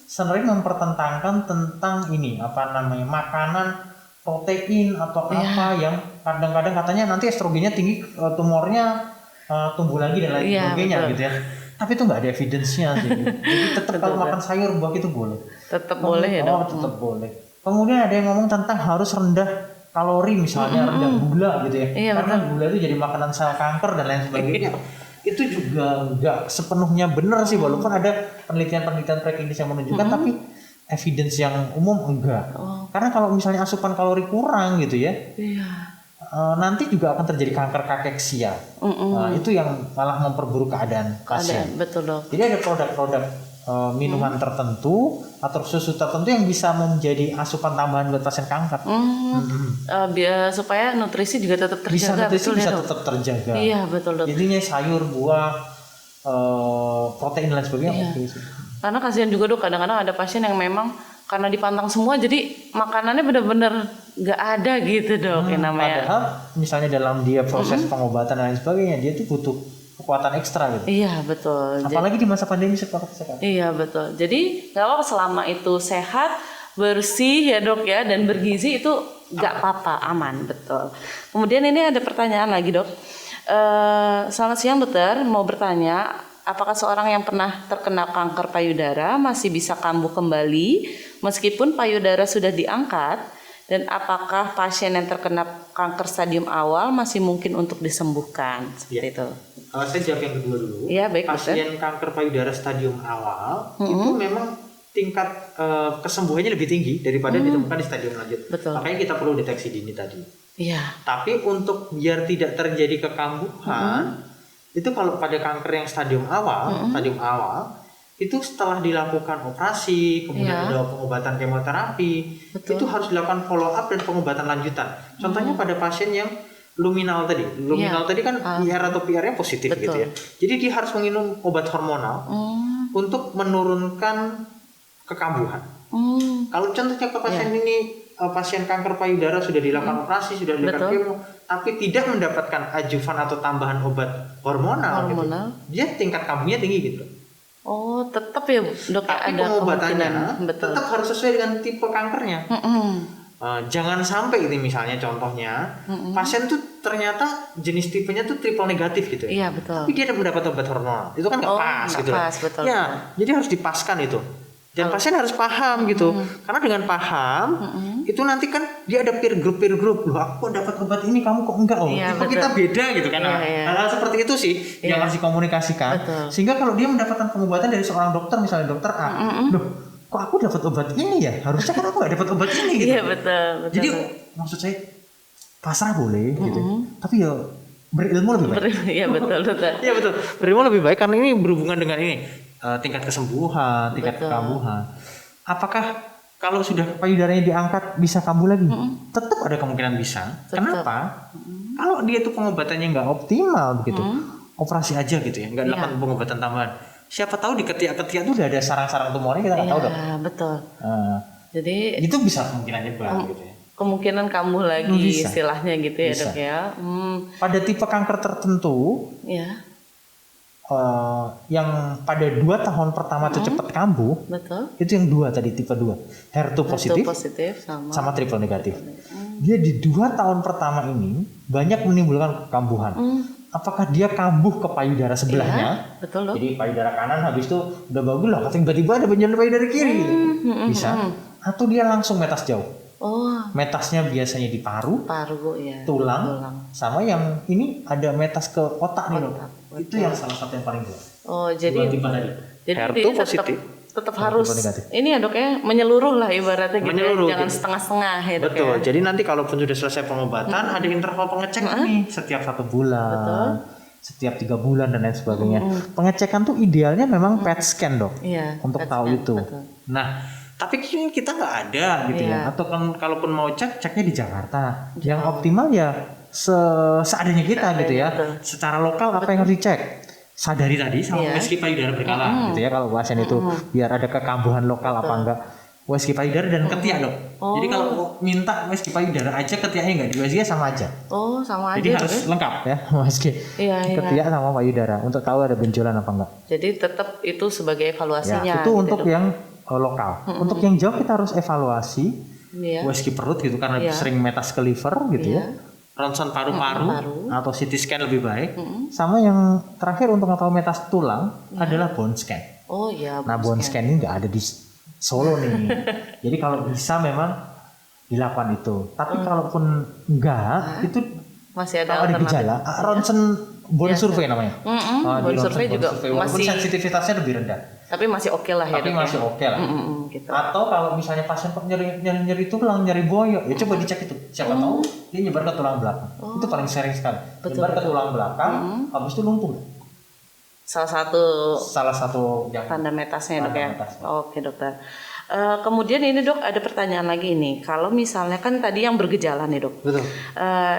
C: sering mempertentangkan tentang ini makanan protein atau apa yang kadang-kadang katanya nanti estrogennya tinggi, tumornya tumbuh lagi dan lain sebagainya gitu ya. Tapi itu nggak ada evidence-nya sih. Jadi tetap kalau makan sayur buah itu boleh.
D: Tetap boleh ya, Dok?
C: Tetap boleh. Kemudian ada yang ngomong tentang harus rendah kalori misalnya, rendah gula gitu ya.
D: Iya,
C: Karena gula itu jadi makanan sel kanker dan lain sebagainya. Itu juga nggak sepenuhnya benar sih, walaupun ada penelitian preklinis yang menunjukkan, tapi evidence yang umum enggak. Karena kalau misalnya asupan kalori kurang gitu ya, nanti juga akan terjadi kanker kakeksia. Nah, itu yang malah memperburuk keadaan pasien.
D: Betul, Dok.
C: Jadi ada produk-produk minuman tertentu atau susu tertentu yang bisa menjadi asupan tambahan buat pasien kanker.
D: Supaya nutrisi juga tetap
C: Bisa
D: terjaga.
C: nutrisi
D: Betul
C: bisa
D: ya, Dok?
C: tetap terjaga.
D: Iya, betul, Dok.
C: Jadinya sayur, buah, protein dan lain sebagainya oke sih.
D: Karena kasihan juga, Dok, kadang-kadang ada pasien yang memang karena dipantang semua jadi makanannya benar-benar nggak ada gitu, Dok, yang namanya.
C: Padahal misalnya dalam dia proses pengobatan dan lain sebagainya, dia tuh butuh kekuatan ekstra gitu.
D: Iya, betul.
C: Apalagi di masa pandemi seperti sekarang.
D: Iya, betul. Jadi nggak apa-apa selama itu sehat, bersih ya, Dok ya, dan bergizi itu nggak apa-apa, aman, betul. Kemudian ini ada pertanyaan lagi, Dok. Selamat siang, Dokter. Mau bertanya, apakah seorang yang pernah terkena kanker payudara masih bisa kambuh kembali meskipun payudara sudah diangkat? Dan apakah pasien yang terkena kanker stadium awal masih mungkin untuk disembuhkan? Seperti itu.
C: Saya jawab yang kedua dulu.
D: Iya, baik,
C: Pasien kanker payudara stadium awal itu memang tingkat kesembuhannya lebih tinggi daripada ditemukan di stadium lanjut.
D: Betul.
C: Makanya kita perlu deteksi dini tadi.
D: Iya.
C: Tapi untuk biar tidak terjadi kekambuhan, itu kalau pada kanker yang stadium awal, itu setelah dilakukan operasi, kemudian ada pengobatan kemoterapi, itu harus dilakukan follow up dan pengobatan lanjutan. Contohnya pada pasien yang luminal tadi kan IR atau PR-nya positif gitu ya. Jadi dia harus minum obat hormonal untuk menurunkan kekambuhan. Kalau contohnya ke pasien ini pasien kanker payudara sudah dilakukan operasi, sudah dilakukan kemo, tapi tidak mendapatkan adjuvan atau tambahan obat hormonal. Gitu, dia tingkat kambuhnya tinggi gitu.
D: Oh, tetap ya, Dok,
C: tapi
D: ada
C: pengobatannya tetap harus sesuai dengan tipe kankernya. Jangan sampai ini misalnya contohnya pasien tuh ternyata jenis tipenya tuh triple negatif gitu ya.
D: Iya, betul.
C: Tapi dia mendapat obat hormonal, itu kan nggak pas gitu.
D: Betul.
C: Ya, jadi harus dipaskan itu. Dan pasien harus paham gitu, karena dengan paham itu nanti kan dia ada peer group loh, aku dapat obat ini kamu kok enggak tipe kita beda gitu kan. Hal-hal seperti itu sih yang harus dikomunikasikan. Sehingga kalau dia mendapatkan pengobatan dari seorang dokter, misalnya dokter A, loh kok aku dapat obat ini ya, harusnya kan aku nggak dapat obat ini gitu.
D: Iya, betul.
C: Jadi maksud saya pasrah boleh gitu, tapi ya berilmu lebih baik.
D: Iya, betul.
C: Iya betul, berilmu lebih baik karena ini berhubungan dengan ini. tingkat kesembuhan, tingkat
D: Betul.
C: kekambuhan. Apakah kalau sudah payudaranya diangkat bisa kambuh lagi? Tetap ada kemungkinan bisa.
D: Tetap.
C: Kenapa? Kalau dia tuh pengobatannya nggak optimal begitu, operasi aja gitu ya, nggak dilakukan pengobatan tambahan. Siapa tahu di ketiak-ketiak tuh udah ada sarang-sarang tumornya, kita nggak tahu dong.
D: Iya, betul.
C: Nah,
D: Jadi
C: itu bisa kemungkinan nyebar gitu ya.
D: kemungkinan kambuh lagi
C: Bisa.
D: istilahnya gitu ya
C: Bisa.
D: dok ya.
C: Pada tipe kanker tertentu
D: Ya,
C: yang pada 2 tahun pertama itu cepat kambuh,
D: betul.
C: itu yang 2 tadi, tipe 2, HER2 positif
D: Satu positif
C: sama triple negatif. Dia di 2 tahun pertama ini banyak menimbulkan kekambuhan. Apakah dia kambuh ke payudara sebelahnya?
D: betul dok.
C: Jadi payudara kanan habis itu udah bagus loh, tiba-tiba ada benjolan payudara kiri gitu. Bisa. Atau dia langsung metas jauh.
D: Oh,
C: Metasnya biasanya di paru,
D: paru ya.
C: tulang, sama yang ini ada metas ke otak nih loh. Itu yang salah satu yang paling berat.
D: Oh,
C: Dua
D: jadi
C: tipe tadi.
D: jadi
C: HER2
D: dia
C: positif.
D: tetap
C: sama
D: harus
C: triple negatif.
D: ini ya dok ya, menyeluruh lah ibaratnya gitu.
C: Menyeluruh,
D: Jangan
C: gitu.
D: setengah-setengah ya dok
C: Betul.
D: ya.
C: Jadi nanti kalaupun sudah selesai pengobatan, ada interval pengecekan nih setiap 1 bulan, setiap 3 bulan dan lain sebagainya. Pengecekan tuh idealnya memang PET scan dok,
D: Iya.
C: untuk
D: PET
C: tahu
D: scan,
C: itu.
D: betul.
C: Nah, tapi kita nggak ada gitu
D: Iya.
C: ya. Atau kan kalaupun mau ceknya di Jakarta. Yang optimal ya seadanya kita gitu ya.
D: betul.
C: Secara lokal apa yang harus dicek? Sadari tadi sama
D: Iya.
C: USG payudara berkala gitu ya, kalau pasien itu biar ada kekambuhan lokal apa enggak. USG payudara dan ketiak dok. Jadi kalau minta USG payudara aja, ketiaknya enggak di USG sama aja.
D: Oh, sama
C: Jadi
D: aja.
C: harus lengkap ya USG.
D: Iya, iya.
C: Ketiak sama payudara untuk tahu ada benjolan apa enggak.
D: Jadi tetap itu sebagai
C: Ya,
D: evaluasinya.
C: itu
D: gitu,
C: untuk
D: Dok.
C: yang lokal. Untuk yang jauh kita harus evaluasi
D: Iya.
C: USG perut gitu karena
D: Iya.
C: sering metas ke liver gitu ya.
D: Iya.
C: Ronsen paru-paru
D: paru.
C: atau CT scan lebih baik. Sama yang terakhir untuk mengetahui metas tulang adalah bone scan.
D: Oh iya.
C: Nah, bone scan ini nggak ada di Solo nih. Jadi kalau bisa memang dilakukan itu. Tapi kalaupun enggak, itu
D: masih ada
C: kalau ada
D: alternatif.
C: gejala, ronsen bone survey namanya.
D: Bone
C: Di ronsen
D: survey
C: bone
D: juga
C: walaupun
D: masih-
C: sensitivitasnya lebih rendah.
D: Tapi masih oke lah ya
C: Tapi
D: dok.
C: masih oke lah.
D: Gitu.
C: Atau kalau misalnya pasien kok nyeri tulang, nyeri boyok, ya coba dicek itu. Siapa tahu dia nyebar ke tulang belakang. Itu paling sering sekali. Nyebar ke tulang belakang, habis itu lumpuh.
D: Salah satu
C: yang
D: tanda metasnya dok
C: tanda
D: ya.
C: metasnya.
D: Oke dokter. Kemudian ini dok ada pertanyaan lagi ini. Kalau misalnya kan tadi yang bergejala nih dok.
C: Betul.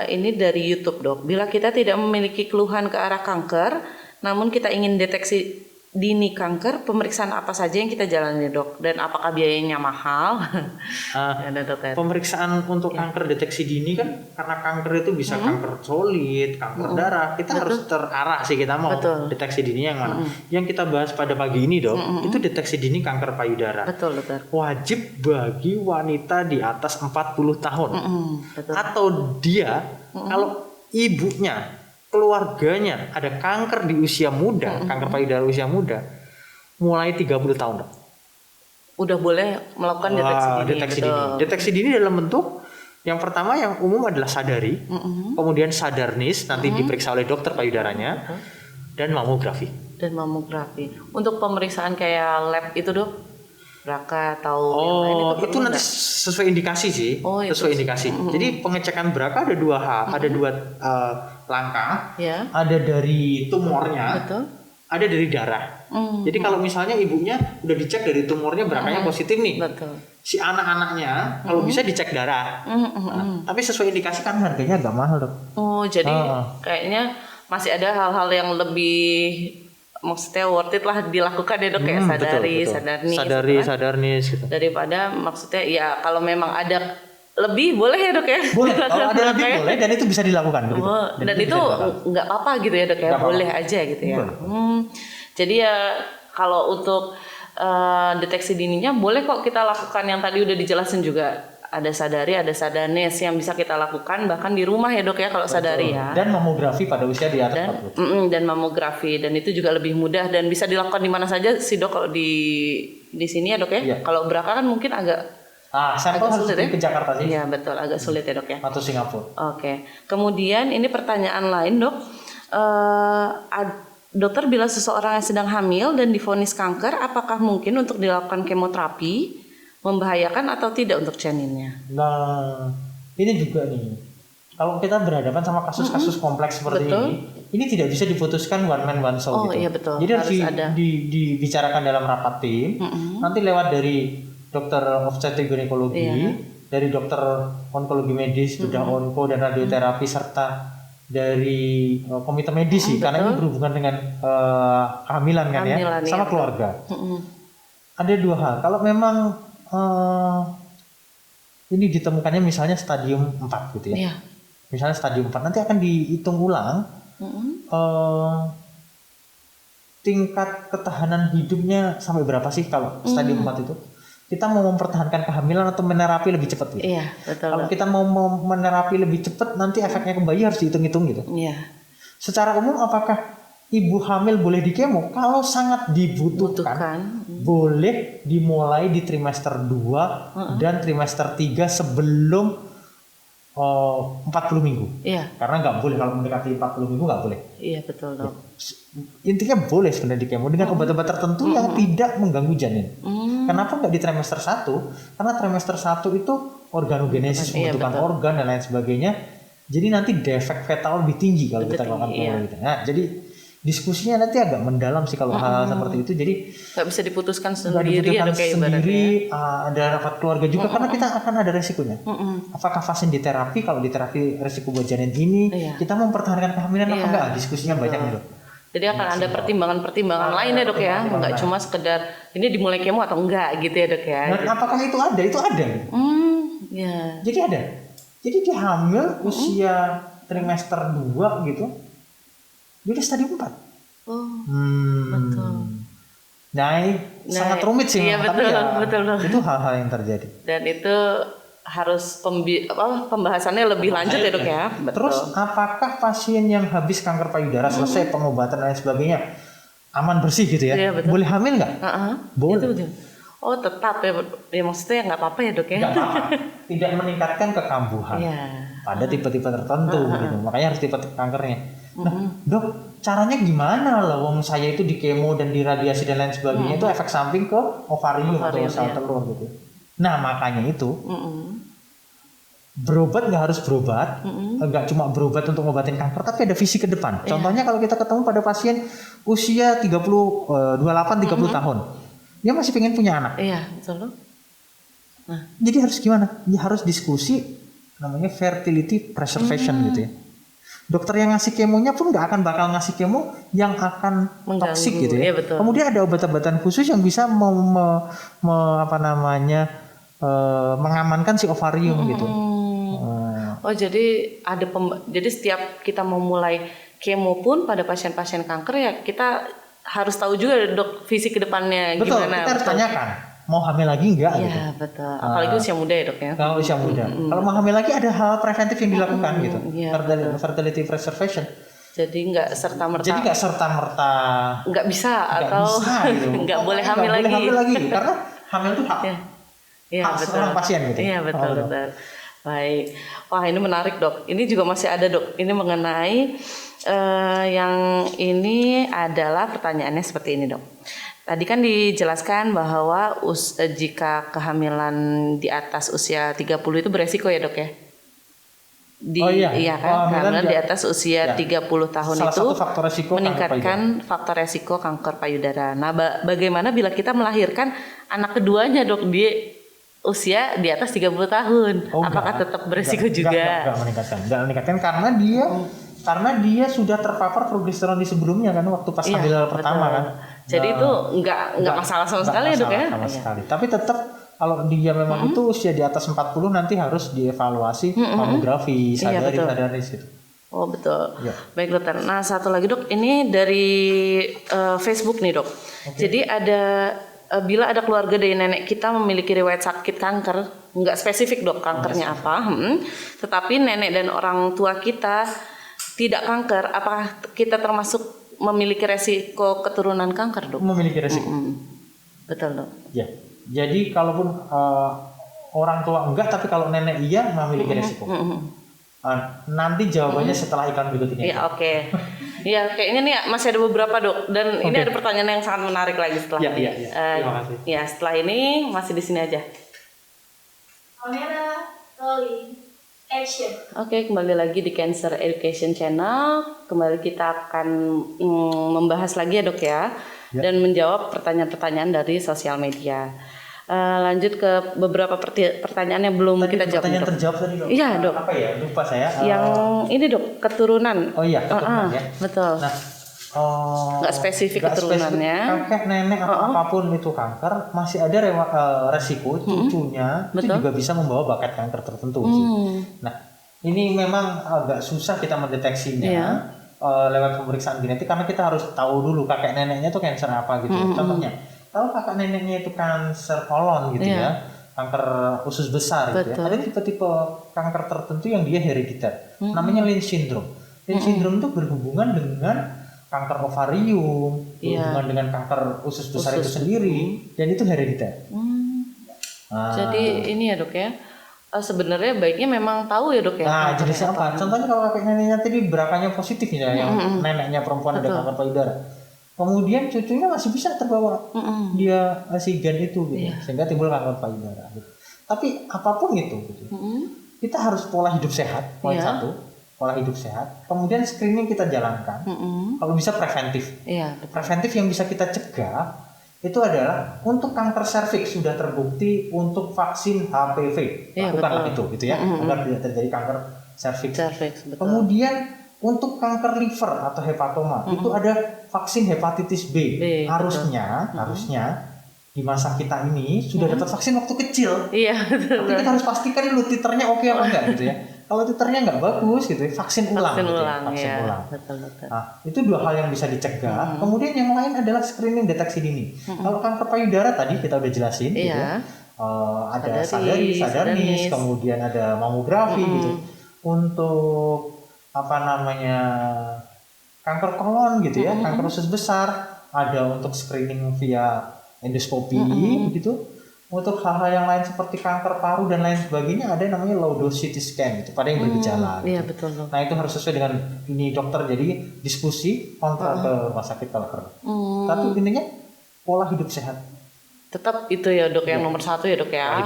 D: Ini dari YouTube dok. Bila kita tidak memiliki keluhan ke arah kanker, namun kita ingin deteksi dini kanker, pemeriksaan apa saja yang kita jalani dok? Dan apakah biayanya mahal? Ada dokter.
C: Pemeriksaan untuk kanker deteksi dini kan, karena kanker itu bisa kanker solid, kanker darah, kita harus terarah sih kita mau deteksi dini yang mana. Yang kita bahas pada pagi ini dok, itu deteksi dini kanker payudara.
D: Betul dokter.
C: Wajib bagi wanita di atas 40 tahun.
D: Betul.
C: Atau dia kalau ibunya, keluarganya ada kanker di usia muda, kanker payudara usia muda, mulai 30 tahun dok.
D: Udah boleh melakukan deteksi dini.
C: Deteksi
D: betul.
C: dini. Deteksi dini dalam bentuk yang pertama yang umum adalah sadari, kemudian sadarnis nanti diperiksa oleh dokter payudaranya, dan mamografi.
D: Dan mamografi. Untuk pemeriksaan kayak lab itu dok, BRCA atau yang lain
C: Oh,
D: perlu
C: itu nanti
D: nggak?
C: sesuai indikasi sih,
D: Oh, itu.
C: sesuai indikasi. Jadi pengecekan BRCA ada 2 hal, ada 2 langkah.
D: Ya.
C: Ada dari tumornya,
D: Betul.
C: ada dari darah. Jadi kalau misalnya ibunya udah dicek dari tumornya BRCA-nya positif nih,
D: Betul.
C: si anak-anaknya kalau bisa dicek darah. Nah, tapi sesuai indikasi kan harganya agak mahal dok.
D: Oh, jadi kayaknya masih ada hal-hal yang lebih maksudnya worth it lah dilakukan ya dok, kayak sadari, sadarnis.
C: Sadari,
D: gitu kan.
C: sadarnis gitu.
D: Daripada maksudnya ya kalau memang ada lebih boleh ya dok ya.
C: Boleh, kalau ada lebih
D: Kayak-
C: boleh dan itu bisa dilakukan begitu.
D: Oh, dan itu
C: bisa dilakukan.
D: nggak apa-apa gitu ya dok ya,
C: Nggak apa-apa.
D: boleh aja gitu ya.
C: Boleh.
D: Jadi ya kalau untuk deteksi dininya boleh kok kita lakukan yang tadi udah dijelasin juga. Ada sadari, ada sadarnis yang bisa kita lakukan bahkan di rumah ya dok ya kalau sadari ya.
C: Dan mamografi pada usia di atas
D: Dan
C: 40.
D: dan mamografi, dan itu juga lebih mudah dan bisa dilakukan di mana saja sih dok kalau di sini ya dok ya.
C: Iya.
D: Kalau BRCA kan mungkin agak
C: Sampel harus
D: sulit ya?
C: ke Jakarta sih
D: Iya betul, agak sulit ya dok ya.
C: atau Singapura.
D: Oke, kemudian ini pertanyaan lain dok. Dokter, bila seseorang yang sedang hamil dan divonis kanker, apakah mungkin untuk dilakukan kemoterapi, membahayakan atau tidak untuk janinnya?
C: Nah, ini juga nih. kalau kita berhadapan sama kasus-kasus kompleks seperti
D: Betul.
C: ini tidak bisa diputuskan one man one soul
D: Oh,
C: gitu.
D: iya, betul.
C: Jadi harus
D: Harus ada.
C: dibicarakan dalam rapat tim. Nanti lewat dari dokter obstetrik ginekologi,
D: Iya.
C: dari dokter onkologi medis, bedah onko dan radioterapi serta dari komite medis sih, karena ini berhubungan dengan kehamilan kan ya,
D: Kehamilan,
C: sama
D: iya,
C: keluarga. Ada dua hal. Kalau memang ini ditemukannya misalnya stadium 4 gitu ya.
D: Iya.
C: Misalnya stadium 4 nanti akan dihitung ulang tingkat ketahanan hidupnya sampai berapa sih kalau stadium 4 itu. Kita mau mempertahankan kehamilan atau menerapi lebih cepat gitu.
D: Iya, betul.
C: Kalau
D: Dok.
C: kita mau menerapi lebih cepat nanti efeknya ke bayi harus dihitung-hitung gitu.
D: Iya.
C: Secara umum apakah ibu hamil boleh dikemo? Kalau sangat dibutuhkan,
D: Butuhkan.
C: boleh dimulai di trimester 2 dan trimester 3 sebelum 40 minggu.
D: Iya.
C: Karena nggak boleh kalau mendekati 40 minggu nggak boleh.
D: Iya, betul, Dok.
C: Intinya boleh sebenarnya dikemo dengan obat-obat tertentu yang tidak mengganggu janin. Kenapa nggak di trimester 1? Karena trimester 1 itu organogenesis,
D: Iya,
C: pembentukan
D: betul.
C: organ dan lain sebagainya. Jadi nanti defek fetal lebih tinggi kalau
D: Lebih
C: kita lakukan
D: tinggi,
C: kemo gitu. Nah, jadi diskusinya nanti agak mendalam sih kalau hal seperti itu. Jadi
D: Nggak bisa diputuskan
C: nggak
D: sendiri ya,
C: dibutuhkan
D: Dok, ya,
C: sendiri,
D: ibaratnya.
C: ada rapat keluarga juga karena kita akan ada resikonya. Apakah pasien diterapi? Kalau diterapi resiko buat janin ini,
D: Iya.
C: kita mempertahankan kehamilan apa
D: Iya.
C: enggak? Diskusinya banyak nih dok.
D: Jadi akan ada pertimbangan-pertimbangan lain ya, Dok, ya.
C: pertimbangan
D: Nggak
C: lain.
D: cuma sekedar ini dimulai kemo atau enggak gitu ya, Dok, ya.
C: Dan apakah itu ada? Itu ada.
D: Ya.
C: Jadi ada. Jadi dia hamil usia trimester 2 gitu. Dia udah stadium 4.
D: Oh, betul.
C: Nah, sangat rumit sih,
D: iya,
C: tapi
D: betul,
C: ya
D: betul.
C: itu hal-hal yang terjadi.
D: Dan itu harus pembahasannya lebih lanjut ya, Dok, ya. Betul.
C: Terus apakah pasien yang habis kanker payudara selesai pengobatan dan lain sebagainya aman bersih gitu ya?
D: Iya, betul.
C: Boleh hamil nggak? Boleh.
D: Itu betul. Oh, tetap ya. Ya maksudnya nggak apa-apa ya, Dok, ya.
C: Nggak apa-apa. Tidak meningkatkan kekambuhan
D: Iya.
C: pada tipe-tipe tertentu gitu. Makanya harus tipe kankernya. Nah, dok, caranya gimana loh? Wong saya itu di kemo dan di radiasi dan lain sebagainya itu efek samping ke ovarium atau sel
D: iya.
C: telur gitu. Nah, makanya itu berobat nggak harus berobat, nggak cuma berobat untuk ngobatin kanker, tapi ada visi ke depan. Contohnya kalau kita ketemu pada pasien usia 28-30 tahun, dia masih pengen punya anak.
D: Iya, betul, Dok.
C: Jadi harus gimana? Ya harus diskusi namanya fertility preservation gitu ya. Dokter yang ngasih kemonya pun nggak akan bakal ngasih kemo yang akan
D: Mengganggu,
C: toksik gitu ya.
D: iya, betul.
C: Kemudian ada obat-obatan khusus yang bisa mengamankan si ovarium gitu.
D: Oh, jadi ada jadi setiap kita mau mulai kemo pun pada pasien-pasien kanker ya kita harus tahu juga, Dok, visi ke depannya
C: Betul,
D: gimana.
C: kita harus tanyakan mau hamil lagi enggak gitu.
D: Iya, betul. Apalagi usia muda ya, Dok, ya.
C: Kalau usia muda. Kalau mau hamil lagi ada hal preventif yang dilakukan gitu.
D: Iya,
C: Fertility preservation.
D: Jadi nggak serta-merta.
C: Jadi nggak serta-merta
D: nggak bisa
C: nggak
D: atau
C: bisa gitu.
D: nggak boleh
C: Nggak
D: hamil
C: boleh
D: lagi.
C: hamil lagi karena hamil itu hak.
D: Iya,
C: hak
D: betul.
C: seorang pasien gitu.
D: Iya, betul,
C: Oh,
D: betul. Baik. Wah, ini menarik, Dok. Ini juga masih ada, Dok. Ini mengenai yang ini adalah pertanyaannya seperti ini, Dok. Tadi kan dijelaskan bahwa jika kehamilan di atas usia 30 itu beresiko ya, Dok, ya? Iya kan, kehamilan di atas usia 30 tahun
C: salah
D: itu
C: satu faktor resiko
D: meningkatkan faktor resiko kanker payudara. Nah, bagaimana bila kita melahirkan anak keduanya, Dok, di usia di atas 30 tahun? Apakah tetap beresiko juga?
C: Enggak meningkatkan karena dia sudah terpapar progesteron di sebelumnya kan waktu pas
D: Iya,
C: hamil pertama
D: betul.
C: kan.
D: Jadi itu enggak masalah sama sekali ya, Dok, ya?
C: Sama
D: Iya.
C: sekali. Tapi tetap kalau dia memang itu usia di atas 40 nanti harus dievaluasi mamografi, sadaris gitu.
D: Oh, betul.
C: Ya.
D: Baik, Dokter. Nah, satu lagi, Dok, ini dari Facebook nih, Dok. Jadi ada bila ada keluarga dari nenek kita memiliki riwayat sakit kanker, nggak spesifik, Dok, kankernya apa, tetapi nenek dan orang tua kita tidak kanker, apakah kita termasuk memiliki resiko keturunan kanker, Dok?
C: Memiliki resiko.
D: Betul, Dok.
C: Ya. Jadi kalaupun orang tua enggak, tapi kalau nenek iya memiliki resiko. Nanti jawabannya setelah iklan berikut ini.
D: Iya, oke. Iya, kayaknya nih masih ada beberapa, Dok. Dan ini ada pertanyaan yang sangat menarik lagi setelah ini.
C: Iya. Terima kasih.
D: Ya, setelah ini masih di sini aja.
A: Kamera, rolling, Action.
D: Oke, kembali lagi di Cancer Education Channel. Kembali kita akan membahas lagi ya dok ya, dan menjawab pertanyaan-pertanyaan dari sosial media. Lanjut ke beberapa pertanyaan yang belum
C: Tadi
D: kita jawab.
C: pertanyaan
D: Dok.
C: terjawab tadi dok.
D: Iya dok.
C: Apa ya? Lupa saya.
D: Yang ini dok, keturunan.
C: Oh iya, keturunan ya.
D: Betul.
C: Nah,
D: Nggak spesifik keturunannya.
C: Kakek, nenek atau apapun itu kanker, masih ada resiko cucunya itu juga bisa membawa bakat kanker tertentu sih. Nah, ini memang agak susah kita mendeteksinya lewat pemeriksaan genetik karena kita harus tahu dulu kakek neneknya itu kanker apa gitu. Contohnya, kalau kakek neneknya itu kanker kolon gitu ya, kanker usus besar gitu ya. Ada tipe-tipe kanker tertentu yang dia herediter. Namanya Lynch syndrome. Lynch syndrome itu berhubungan dengan kanker ovarium, berhubungan dengan kanker usus besar itu sendiri, dan itu herediter.
D: Jadi ini ya dok ya, sebenarnya baiknya memang tau ya dok ya.
C: Nah, jenisnya apa? Contohnya kalau kakek neneknya tadi berakanya positif ya, yang neneknya perempuan ada kanker payudara. Kemudian cucunya masih bisa terbawa dia si gen itu gitu, sehingga timbul kanker payudara. Gitu. Tapi apapun itu, gitu, kita harus pola hidup sehat, poin satu. Pola hidup sehat, kemudian screening kita jalankan, kalau bisa preventif. Preventif yang bisa kita cegah itu adalah untuk kanker serviks sudah terbukti untuk vaksin HPV, lakukanlah itu, gitu ya, agar tidak terjadi kanker serviks. Kemudian untuk kanker liver atau hepatoma itu ada vaksin hepatitis B. Harusnya di masa kita ini sudah dapat vaksin waktu kecil. Tapi kita harus pastikan dulu titernya oke apa enggak gitu ya. Kalau titernya nggak bagus gitu, vaksin ulang.
D: Betul.
C: Nah, itu dua hal yang bisa dicegah. Kemudian yang lain adalah screening deteksi dini. Kalau kanker payudara tadi kita udah jelasin, gitu ya. Ada sadarnis, kemudian ada mamografi gitu. Untuk kanker kolon gitu ya, kanker usus besar, ada untuk screening via endoskopi gitu. Untuk hal-hal yang lain seperti kanker paru dan lain sebagainya ada namanya low dose CT scan gitu pada yang bergejala. Gitu. Nah itu harus sesuai dengan ini dokter, jadi diskusi kontra ke rumah sakit kalau perlu. Tapi intinya pola hidup sehat.
D: Tetap itu ya dok yang nomor satu ya dok ya.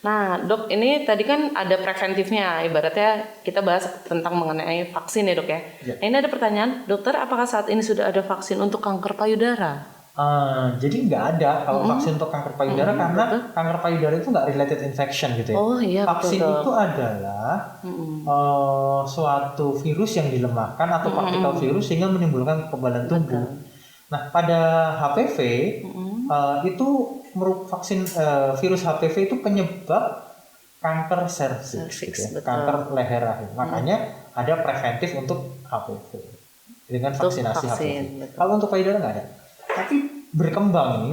D: Nah dok ini tadi kan ada preventifnya, ibaratnya kita bahas tentang mengenai vaksin ya dok ya. Nah, ini ada pertanyaan, dokter apakah saat ini sudah ada vaksin untuk kanker payudara?
C: Jadi nggak ada kalau vaksin untuk kanker payudara karena kanker payudara itu nggak related infection gitu ya. Vaksin itu adalah suatu virus yang dilemahkan atau partikel virus sehingga menimbulkan kekebalan tubuh. Nah pada HPV itu vaksin virus HPV itu penyebab kanker serviks, gitu ya, kanker leher rahim. Makanya ada preventif untuk HPV dengan vaksinasi HPV. Kalau untuk payudara nggak ada. Tapi berkembang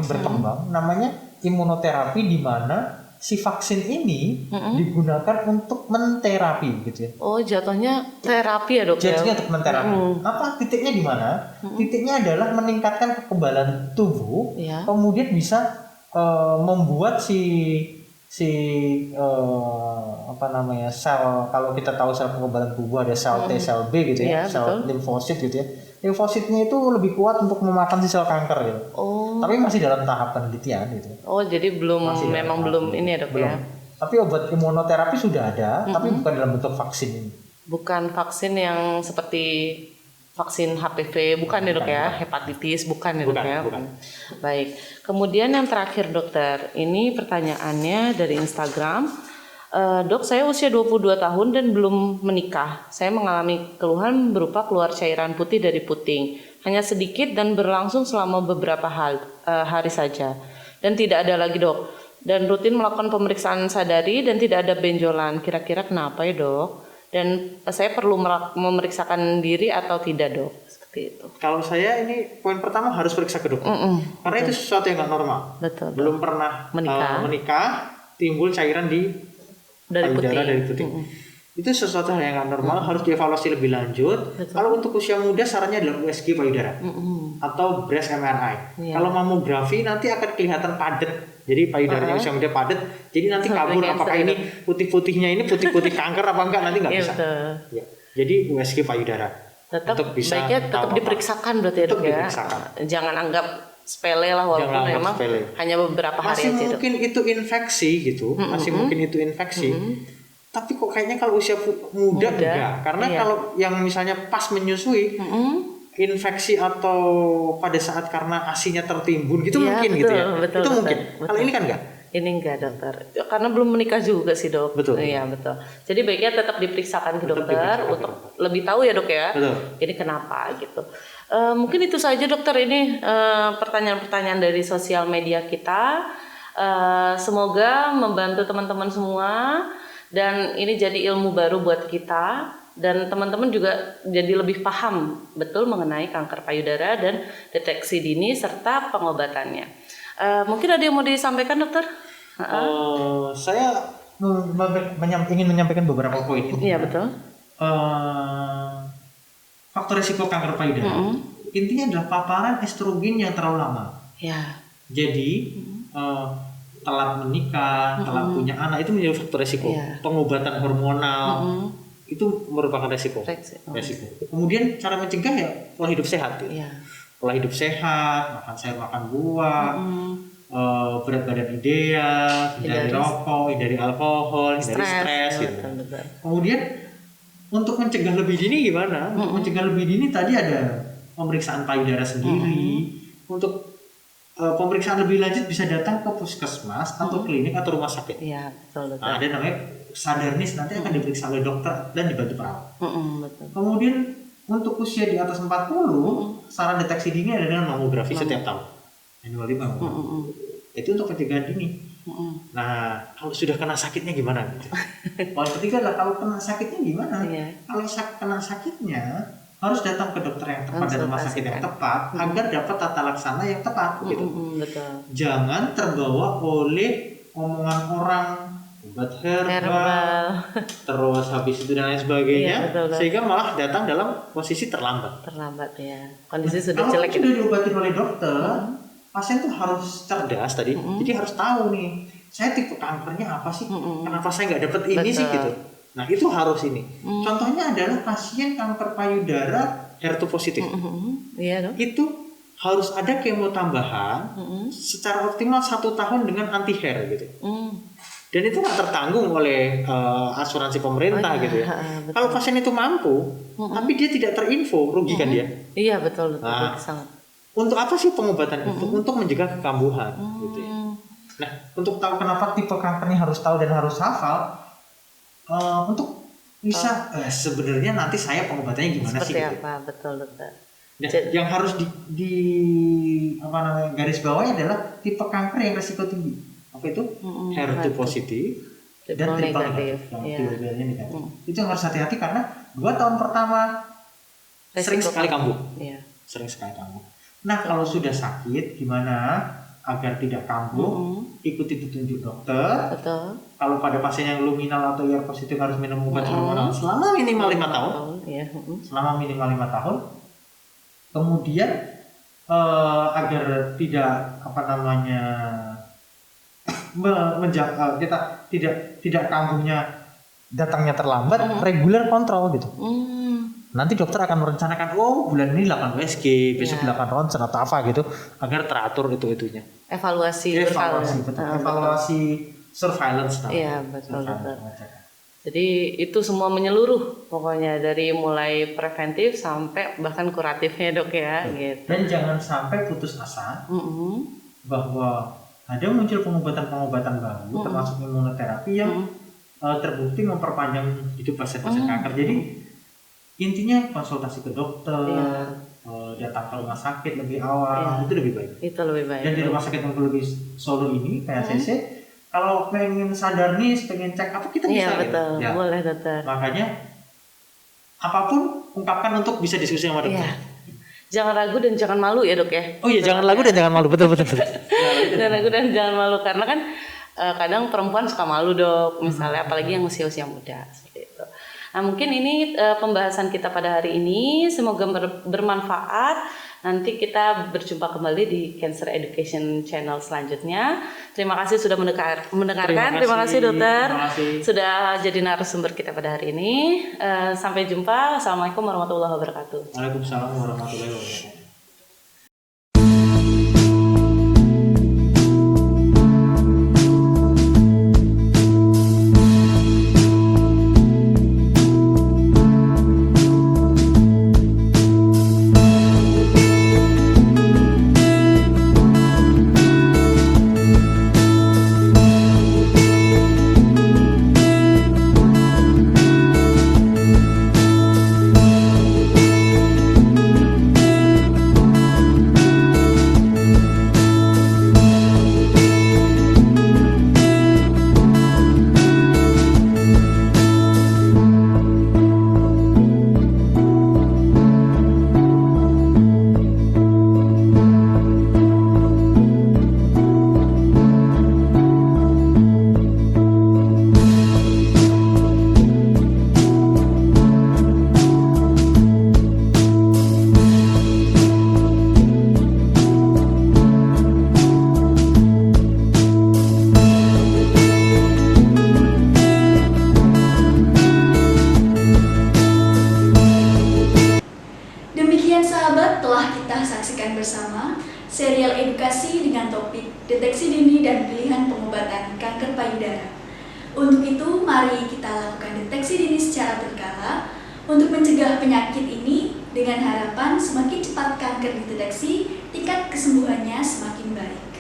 C: namanya imunoterapi di mana si vaksin ini digunakan untuk menterapi gitu ya.
D: Oh, jatuhnya terapi ya dok?
C: Jatuhnya untuk menterapi. Apa titiknya di mana? Titiknya adalah meningkatkan kekebalan tubuh, kemudian bisa membuat sel, kalau kita tahu sel kekebalan tubuh ada sel T, sel B gitu ya, sel limfosit gitu ya. Limfositnya itu lebih kuat untuk memakan si sel kanker gitu. Tapi masih dalam tahap penelitian gitu.
D: Jadi belum ini ya dok ya.
C: Tapi obat imunoterapi sudah ada, tapi bukan dalam bentuk vaksin ini.
D: Bukan vaksin yang seperti vaksin HPV, bukan ya dok ya, hepatitis bukan ya dok ya. Baik. Kemudian yang terakhir dokter, ini pertanyaannya dari Instagram. Dok, saya usia 22 tahun dan belum menikah. Saya mengalami keluhan berupa keluar cairan putih dari puting. Hanya sedikit dan berlangsung selama beberapa hari saja. Dan tidak ada lagi dok. Dan rutin melakukan pemeriksaan sadari dan tidak ada benjolan. Kira-kira kenapa ya dok? Dan saya perlu memeriksakan diri atau tidak dok? Seperti itu.
C: Kalau saya ini poin pertama harus periksa ke dokter. Karena itu sesuatu yang nggak normal. Belum pernah menikah timbul cairan di payudara dari puting. Itu sesuatu yang nggak normal, harus dievaluasi lebih lanjut. Kalau untuk usia muda sarannya adalah USG payudara atau breast MRI. Kalau mamografi nanti akan kelihatan padat, jadi payudaranya usia muda padat, jadi nanti kabur apakah ini putih-putihnya ini putih-putih kanker apa enggak, nanti nggak bisa. Jadi USG payudara
D: baiknya tetap diperiksakan berarti ya dok ya. Jangan anggap sepele lah, walaupun memang hanya beberapa hari aja.
C: Mungkin itu infeksi gitu, masih mungkin itu infeksi. tapi kok kayaknya kalau usia muda enggak. Karena
D: iya.
C: kalau yang misalnya pas menyusui, infeksi atau pada saat karena ASI-nya tertimbun gitu
D: Iya,
C: mungkin
D: betul,
C: gitu ya.
D: betul,
C: Itu
D: betul,
C: mungkin.
D: betul.
C: Kalau ini kan enggak.
D: Ini enggak dokter, karena belum menikah juga sih dok.
C: Betul.
D: Iya betul. Jadi baiknya tetap diperiksakan ke
C: Tetap
D: dokter
C: diperiksakan ke
D: untuk lebih tahu ya dok ya.
C: Betul.
D: Ini kenapa gitu. Mungkin itu saja dokter, ini pertanyaan-pertanyaan dari sosial media kita. Semoga membantu teman-teman semua dan ini jadi ilmu baru buat kita. Dan teman-teman juga jadi lebih paham betul mengenai kanker payudara dan deteksi dini serta pengobatannya. Mungkin ada yang mau disampaikan dokter?
C: Saya ingin menyampaikan beberapa poin.
D: Iya betul.
C: Faktor risiko kanker payudara intinya adalah paparan estrogen yang terlalu lama.
D: Ya.
C: Jadi telat menikah, telat punya anak itu menjadi faktor risiko.
D: Iya.
C: Pengobatan hormonal itu merupakan risiko. Risiko. Kemudian cara mencegah ya pola hidup sehat. Gitu.
D: Iya.
C: Pola hidup sehat, makan sayur, makan buah, berat badan ideal, hindari rokok, hindari alkohol, hindari stres gitu.
D: Betul.
C: Kemudian untuk mencegah lebih dini gimana? Untuk mencegah lebih dini tadi ada pemeriksaan payudara sendiri. Untuk pemeriksaan lebih lanjut bisa datang ke puskesmas atau klinik atau rumah sakit.
D: Iya betul.
C: Nah, ada namanya sadarnis, nanti akan diperiksa oleh dokter dan dibantu perawat.
D: Betul.
C: Kemudian untuk usia di atas 40, saran deteksi dini ada dengan mamografi setiap tahun. Annual mammogram. Itu untuk pencegahan dini. Nah, kalau sudah kena sakitnya gimana? Gitu. Poin ketiga adalah kalau kena sakitnya gimana?
D: Iya.
C: Kalau kena sakitnya harus datang ke dokter yang tepat dan rumah sakit yang tepat agar dapat tata laksana yang tepat. Gitu.
D: Betul.
C: Jangan terbawa oleh omongan orang, obat herbal, terus habis itu dan lain sebagainya,
D: Iya, betul.
C: sehingga malah datang dalam posisi terlambat.
D: Ya. Kondisi sudah
C: Kalau
D: jelek.
C: sudah diobatin oleh dokter, pasien tuh harus cerdas tadi, jadi harus tahu nih, saya tipe kankernya apa sih, kenapa saya nggak dapet ini sih gitu. Nah itu harus ini. Contohnya adalah pasien kanker payudara HER2 positif.
D: Iya dong.
C: Itu harus ada kemo tambahan secara optimal 1 tahun dengan anti HER gitu. Dan itu nggak tertanggung oleh asuransi pemerintah gitu ya. Kalau pasien itu mampu, tapi dia tidak terinfo, rugi kan dia?
D: Iya betul.
C: Nah,
D: sangat.
C: untuk apa sih pengobatan itu? Untuk mencegah kekambuhan gitu ya. Nah, untuk tahu kenapa tipe kankernya harus tahu dan harus hafal, untuk bisa sebenarnya nanti saya pengobatannya gimana
D: Seperti
C: sih gitu.
D: apa? Betul dokter.
C: Nah, yang harus di apa namanya garis bawahnya adalah tipe kanker yang risiko tinggi. Apa itu? HER2 positif dan triple negatif. Yang dua-duanya negatif. Itu yang harus hati-hati karena 2 tahun pertama sering sekali kambuh.
D: Iya.
C: Sering sekali kambuh. Nah, kalau sudah sakit gimana agar tidak kambuh? Ikuti petunjuk dokter.
D: Betul.
C: Kalau pada pasien yang luminal atau IR positif harus minum obat hormonal selama minimal 5 tahun.
D: Iya.
C: Selama minimal 5 tahun. Kemudian agar tidak apa namanya kita tidak kambuhnya datangnya terlambat, regular kontrol gitu. Nanti dokter akan merencanakan, bulan ini 8 USG, besok 8 ronsen atau apa gitu, agar teratur itu-itunya.
D: Evaluasi
C: surveillance.
D: Iya betul. Jadi itu semua menyeluruh pokoknya dari mulai preventif sampai bahkan kuratifnya dok ya. Gitu.
C: Dan jangan sampai putus asa bahwa ada muncul pengobatan baru termasuk imunoterapi yang terbukti memperpanjang hidup pasien-pasien kanker. Jadi intinya konsultasi ke dokter, datang ke rumah sakit lebih awal, itu lebih baik.
D: Itu lebih baik.
C: Dan di rumah sakit onkologi Solo ini PSCC, kalau pengen sadar nih, pengen cek apa kita bisa
D: betul.
C: gitu. Ya.
D: Boleh dokter.
C: Makanya apapun ungkapkan untuk bisa diskusi sama dokter.
D: Iya. Jangan ragu dan jangan malu ya dok ya.
C: Oh iya, jangan ragu dan jangan malu, betul.
D: Jangan ragu dan jangan malu karena kan kadang perempuan suka malu dok, misalnya apalagi yang usia muda seperti itu. Nah mungkin ini pembahasan kita pada hari ini semoga bermanfaat. Nanti kita berjumpa kembali di Cancer Education Channel selanjutnya. Terima kasih sudah mendengarkan. Terima kasih dokter sudah jadi narasumber kita pada hari ini. Sampai jumpa. Assalamualaikum warahmatullahi wabarakatuh.
C: Waalaikumsalam warahmatullahi wabarakatuh.
A: deteksi dini dan pilihan pengobatan kanker payudara. Untuk itu, mari kita lakukan deteksi dini secara berkala untuk mencegah penyakit ini dengan harapan semakin cepat kanker dideteksi, tingkat kesembuhannya semakin baik.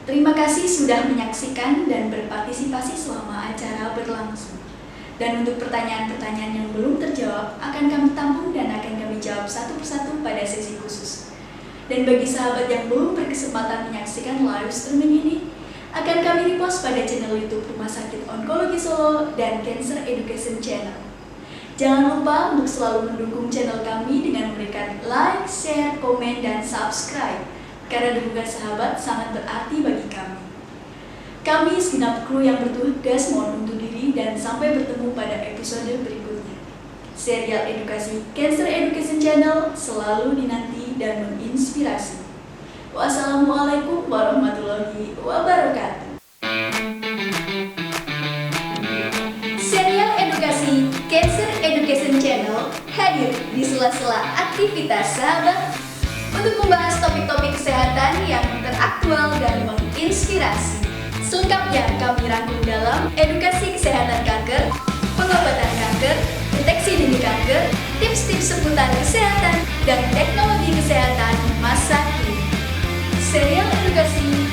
A: Terima kasih sudah menyaksikan dan berpartisipasi selama acara berlangsung. Dan untuk pertanyaan-pertanyaan yang belum terjawab akan kami tampung dan akan kami jawab satu persatu pada sesi khusus. Dan bagi sahabat yang belum berkesempatan menyaksikan live streaming ini, akan kami repost pada channel YouTube Rumah Sakit Onkologi Solo dan Cancer Education Channel. Jangan lupa untuk selalu mendukung channel kami dengan memberikan like, share, komen, dan subscribe, karena dukungan sahabat sangat berarti bagi kami. Kami segenap kru yang bertugas mohon undur diri dan sampai bertemu pada episode berikutnya. Serial edukasi Cancer Education Channel selalu dinanti dan menginspirasi. Wassalamualaikum warahmatullahi wabarakatuh. Serial edukasi Cancer Education Channel hadir di sela-sela aktivitas sahabat untuk membahas topik-topik kesehatan yang teraktual dan menginspirasi. Selengkapnya kami rangkum dalam edukasi kesehatan kanker, pengobatan kanker, deteksi dini kanker, tips-tips seputar kesehatan, dan teknologi kesehatan masa kini. Serial edukasi